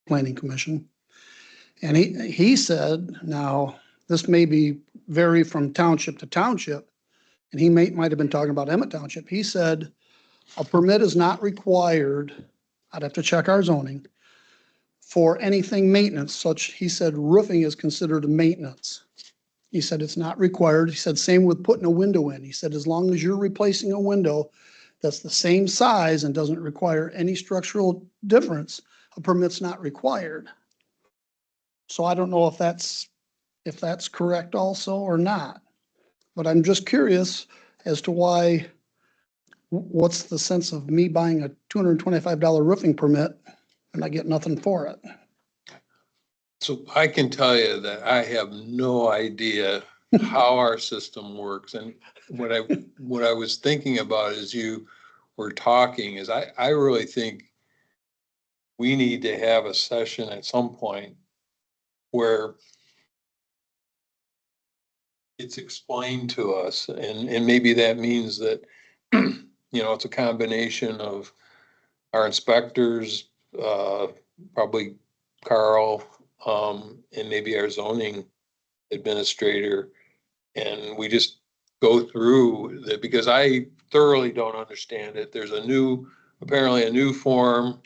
G: Planning Commission. And he said, now, this may vary from township to township, and he might have been talking about Emmett Township. He said, a permit is not required, I'd have to check our zoning, for anything maintenance, such, he said roofing is considered maintenance. He said it's not required. He said same with putting a window in. He said as long as you're replacing a window that's the same size and doesn't require any structural difference, a permit's not required. So I don't know if that's correct also or not. But I'm just curious as to why, what's the sense of me buying a $225 roofing permit and I get nothing for it?
C: So I can tell you that I have no idea how our system works. And what I was thinking about as you were talking is I really think we need to have a session at some point where it's explained to us, and maybe that means that it's a combination of our inspectors, probably Carl, and maybe our zoning administrator. And we just go through that because I thoroughly don't understand it. There's apparently a new form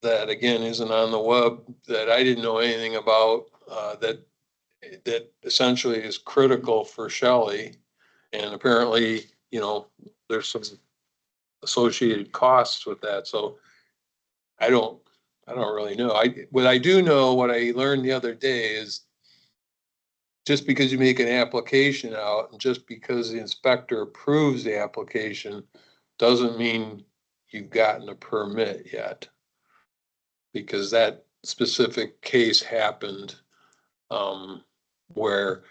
C: that again isn't on the web that I didn't know anything about, that essentially is critical for Shelley. And apparently, there's some associated costs with that. So I don't really know. What I do know, what I learned the other day is just because you make an application out and just because the inspector approves the application doesn't mean you've gotten a permit yet. Because that specific case happened, where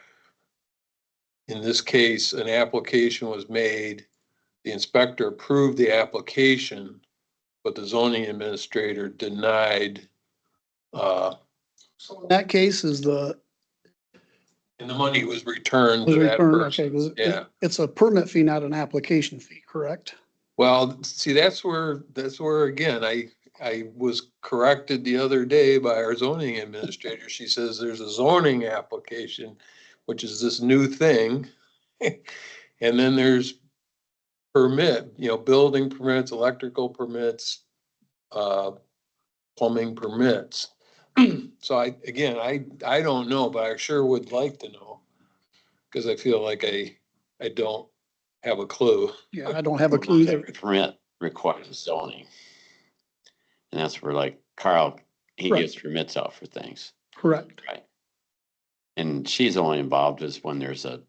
C: in this case, an application was made, the inspector approved the application, but the zoning administrator denied,
G: So in that case is
C: and the money was returned
G: was
C: to that
G: returned, okay,
C: person.
G: 'cause
C: Yeah.
G: it's a permit fee, not an application fee, correct?
C: Well, see, that's where again, I was corrected the other day by our zoning administrator. She says there's a zoning application, which is this new thing. And then there's building permits, electrical permits, plumbing permits. So I don't know, but I sure would like to know. Cause I feel like I don't have a clue.
G: Yeah, I don't have a clue either.
A: Permit requires zoning. And that's where like Carl, he
G: Right.
A: gives permits out for things,
G: Correct.
A: right? And she's only involved is when there's a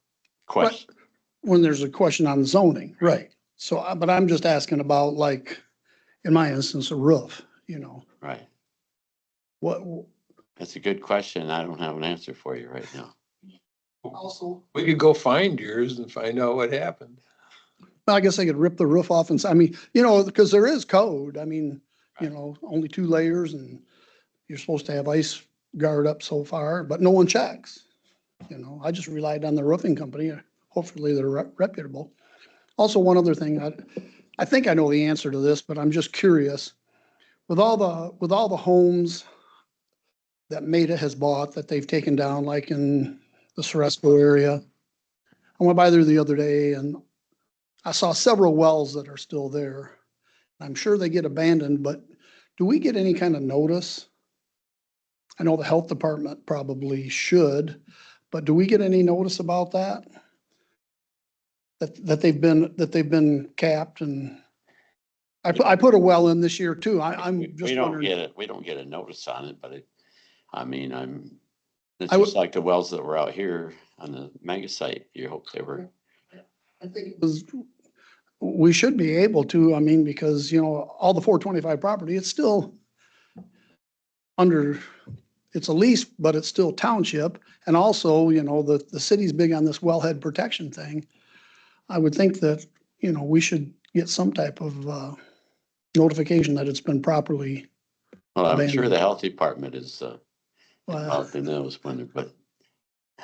A: question.
G: When there's a question on zoning, right. So, but I'm just asking about like, in my instance, a roof,
A: Right.
G: what,
A: That's a good question. I don't have an answer for you right now.
G: also,
C: We could go find yours and find out what happened.
G: I guess I could rip the roof off and say, because there is code. Only 2 layers and you're supposed to have ice guard up so far, but no one checks. I just relied on the roofing company. Hopefully they're reputable. Also, one other thing, I think I know the answer to this, but I'm just curious. With all the homes that Meta has bought that they've taken down, like in the Ceresco area, I went by there the other day and I saw several wells that are still there. I'm sure they get abandoned, but do we get any kind of notice? I know the health department probably should, but do we get any notice about that? That they've been capped and I put a well in this year too. I'm
A: We
G: just
A: don't
G: wondering.
A: get it. We don't get a notice on it, but it's
G: I would-
A: just like the wells that were out here on the mega site. You hope they were.
G: I think it was, we should be able to, because, all the 425 property, it's still under, it's a lease, but it's still township. And also, the city's big on this wellhead protection thing. I would think that, we should get some type of notification that it's been properly.
A: Well, I'm sure
G: abandoned.
A: the health department is
G: uh,
A: involved in those but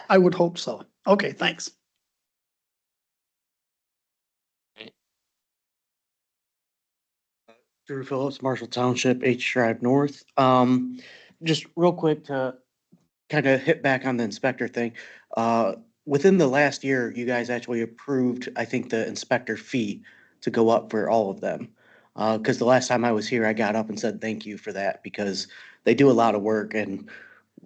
G: I would hope so. Okay, thanks.
J: Drew Phillips, Marshall Township, H Drive North. Just real quick to kind of hit back on the inspector thing. Within the last year, you guys actually approved, I think, the inspector fee to go up for all of them. Because the last time I was here, I got up and said thank you for that because they do a lot of work and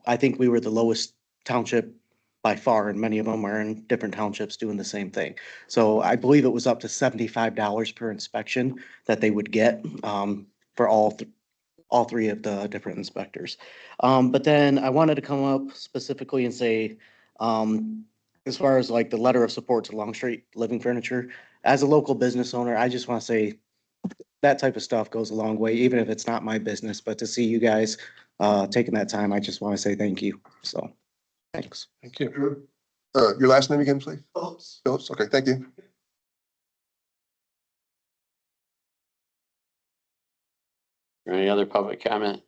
J: I think we were the lowest township by far, and many of them are in different townships doing the same thing. So I believe it was up to $75 per inspection that they would get for all 3 of the different inspectors. But then I wanted to come up specifically and say, as far as like the letter of support to Longstreet Living Furniture, as a local business owner, I just want to say that type of stuff goes a long way, even if it's not my business, but to see you guys taking that time, I just want to say thank you. So, thanks.
C: Thank you.
B: Your last name again, please?
J: Phillips.
B: Phillips, okay, thank you.
A: any other public comment?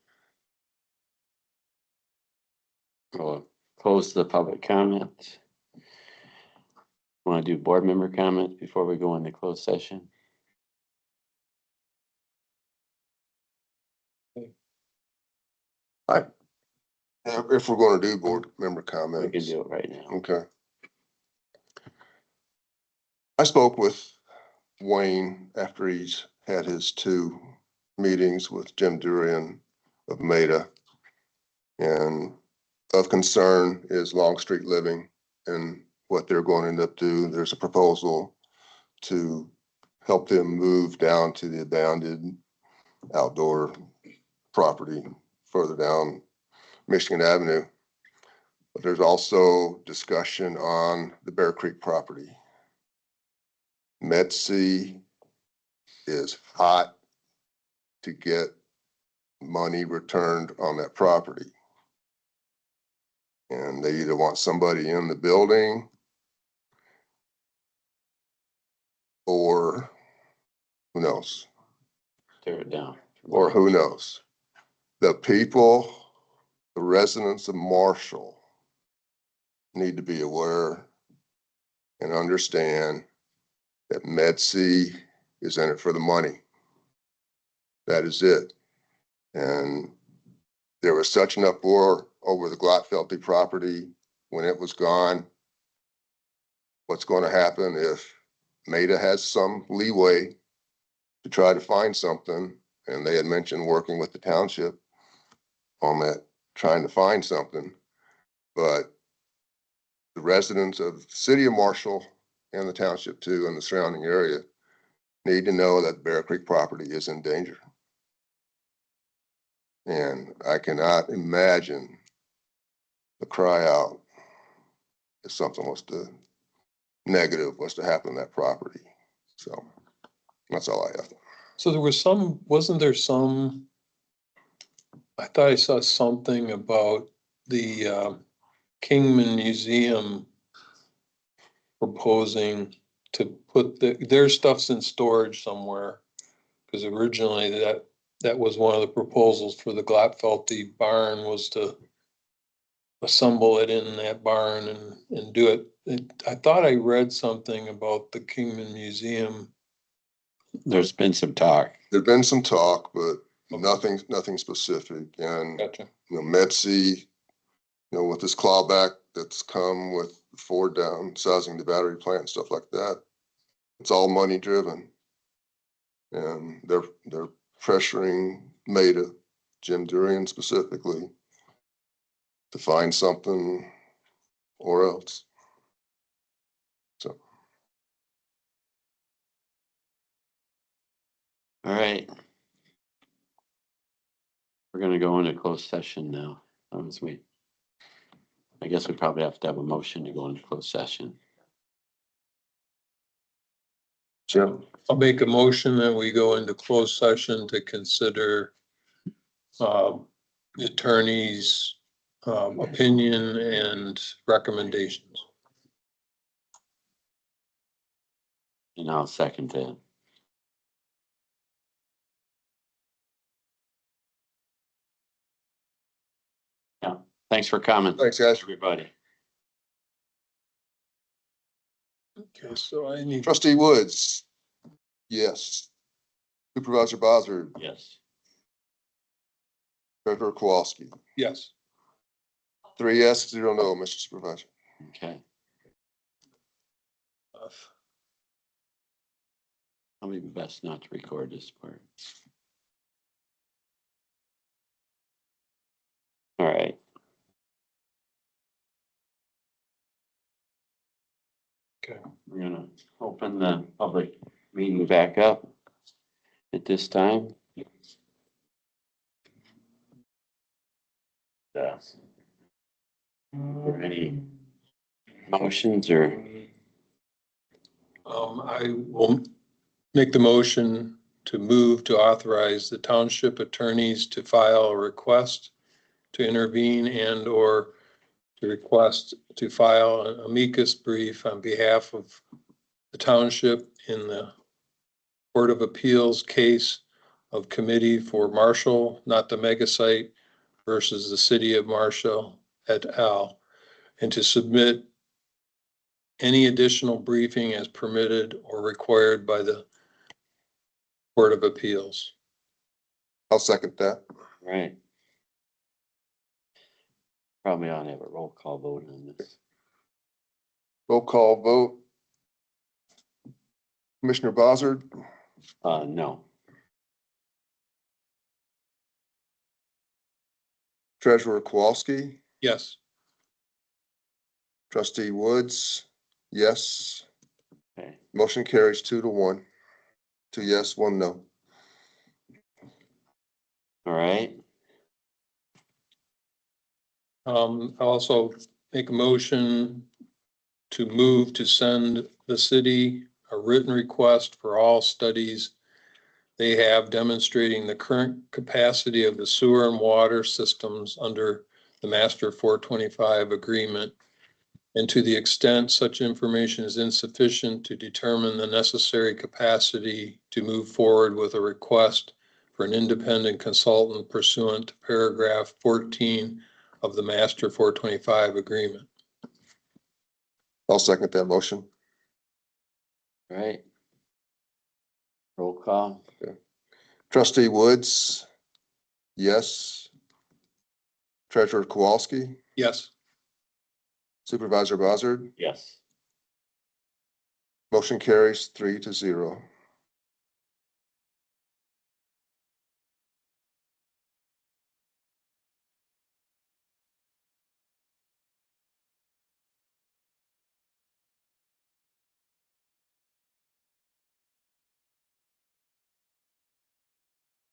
A: We'll close the public comment. Want to do board member comments before we go into closed session?
B: If we're gonna do board member
A: We can
B: comments.
A: do it right now.
B: Okay. I spoke with Wayne after he's had his 2 meetings with Jim Durian of Maida. And of concern is Long Street Living and what they're going to end up doing. There's a proposal to help them move down to the abandoned outdoor property further down Michigan Avenue. But there's also discussion on the Bear Creek property. Med-C is hot to get money returned on that property. And they either want somebody in the building or who knows,
A: Tear it down.
B: or who knows. The people, the residents of Marshall need to be aware and understand that Med-C is in it for the money. That is it. And there was such an uproar over the Glotfelty property when it was gone. What's going to happen if Maida has some leeway to try to find something, and they had mentioned working with the township on that, trying to find something, but the residents of the city of Marshall and the township too, and the surrounding area need to know that Bear Creek property is in danger. And I cannot imagine the cry out if something was to negative was to happen to that property. So that's all I have.
C: So there was wasn't there some, I thought I saw something about the Kingman Museum proposing to put their stuff's in storage somewhere. Because originally that was one of the proposals for the Glotfelty barn, was to assemble it in that barn and do it. I thought I read something about the Kingman Museum.
A: There's been some talk.
B: There's been some talk, but nothing specific. And
C: Gotcha.
B: Med-C, with this clawback that's come with Ford downsizing the battery plant and stuff like that, it's all money driven. And they're pressuring Maida, Jim Durian specifically, to find something or else. So.
A: All right. We're gonna go into closed session now. I guess we probably have to have a motion to go into closed session.
B: Jim?
C: I'll make a motion that we go into closed session to consider the attorney's opinion and recommendations.
A: And I'll second that. Yeah, thanks for coming,
B: Thanks, guys.
A: everybody.
C: Okay, so I need,
B: Trustee Woods? Yes. Supervisor Bozard?
A: Yes.
B: Treasurer Kowalski?
C: yes.
B: 3 yes, 0 no, Mr. Supervisor.
A: Okay. Probably best not to record this part. All right.
C: Okay.
A: We're gonna open the public meeting back up at this time. Or any motions or?
C: I will make the motion to move to authorize the township attorneys to file a request to intervene and or to request to file an amicus brief on behalf of the township in the Court of Appeals case of Committee for Marshall, not the mega site, versus the City of Marshall et al., and to submit any additional briefing as permitted or required by the Court of Appeals.
B: I'll second that.
A: Right. Probably ought to have a roll call vote on this.
B: Roll call vote. Commissioner Bossard,
A: No.
B: Treasurer Kowalski,
C: Yes.
B: Trustee Woods, yes.
A: Okay.
B: Motion carries 2-1. 2 yes, 1 no.
A: All right.
C: I'll also make a motion to move to send the city a written request for all studies they have demonstrating the current capacity of the sewer and water systems under the Master 425 agreement. And to the extent such information is insufficient to determine the necessary capacity to move forward with a request for an independent consultant pursuant to paragraph 14 of the Master 425 agreement.
B: I'll second that motion.
A: All right. Roll call.
B: Trustee Woods, yes. Treasurer Kowalski,
C: Yes.
B: Supervisor Bossard,
A: Yes.
B: motion carries 3-0.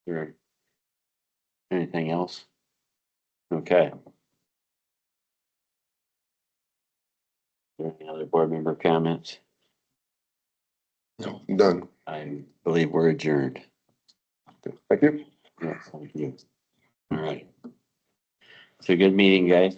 A: Sure. Anything else? Okay. Any other board member comments?
C: No.
B: Done.
A: I believe we're adjourned.
B: Thank you.
A: Yes, thank you. All right. It's a good meeting, guys.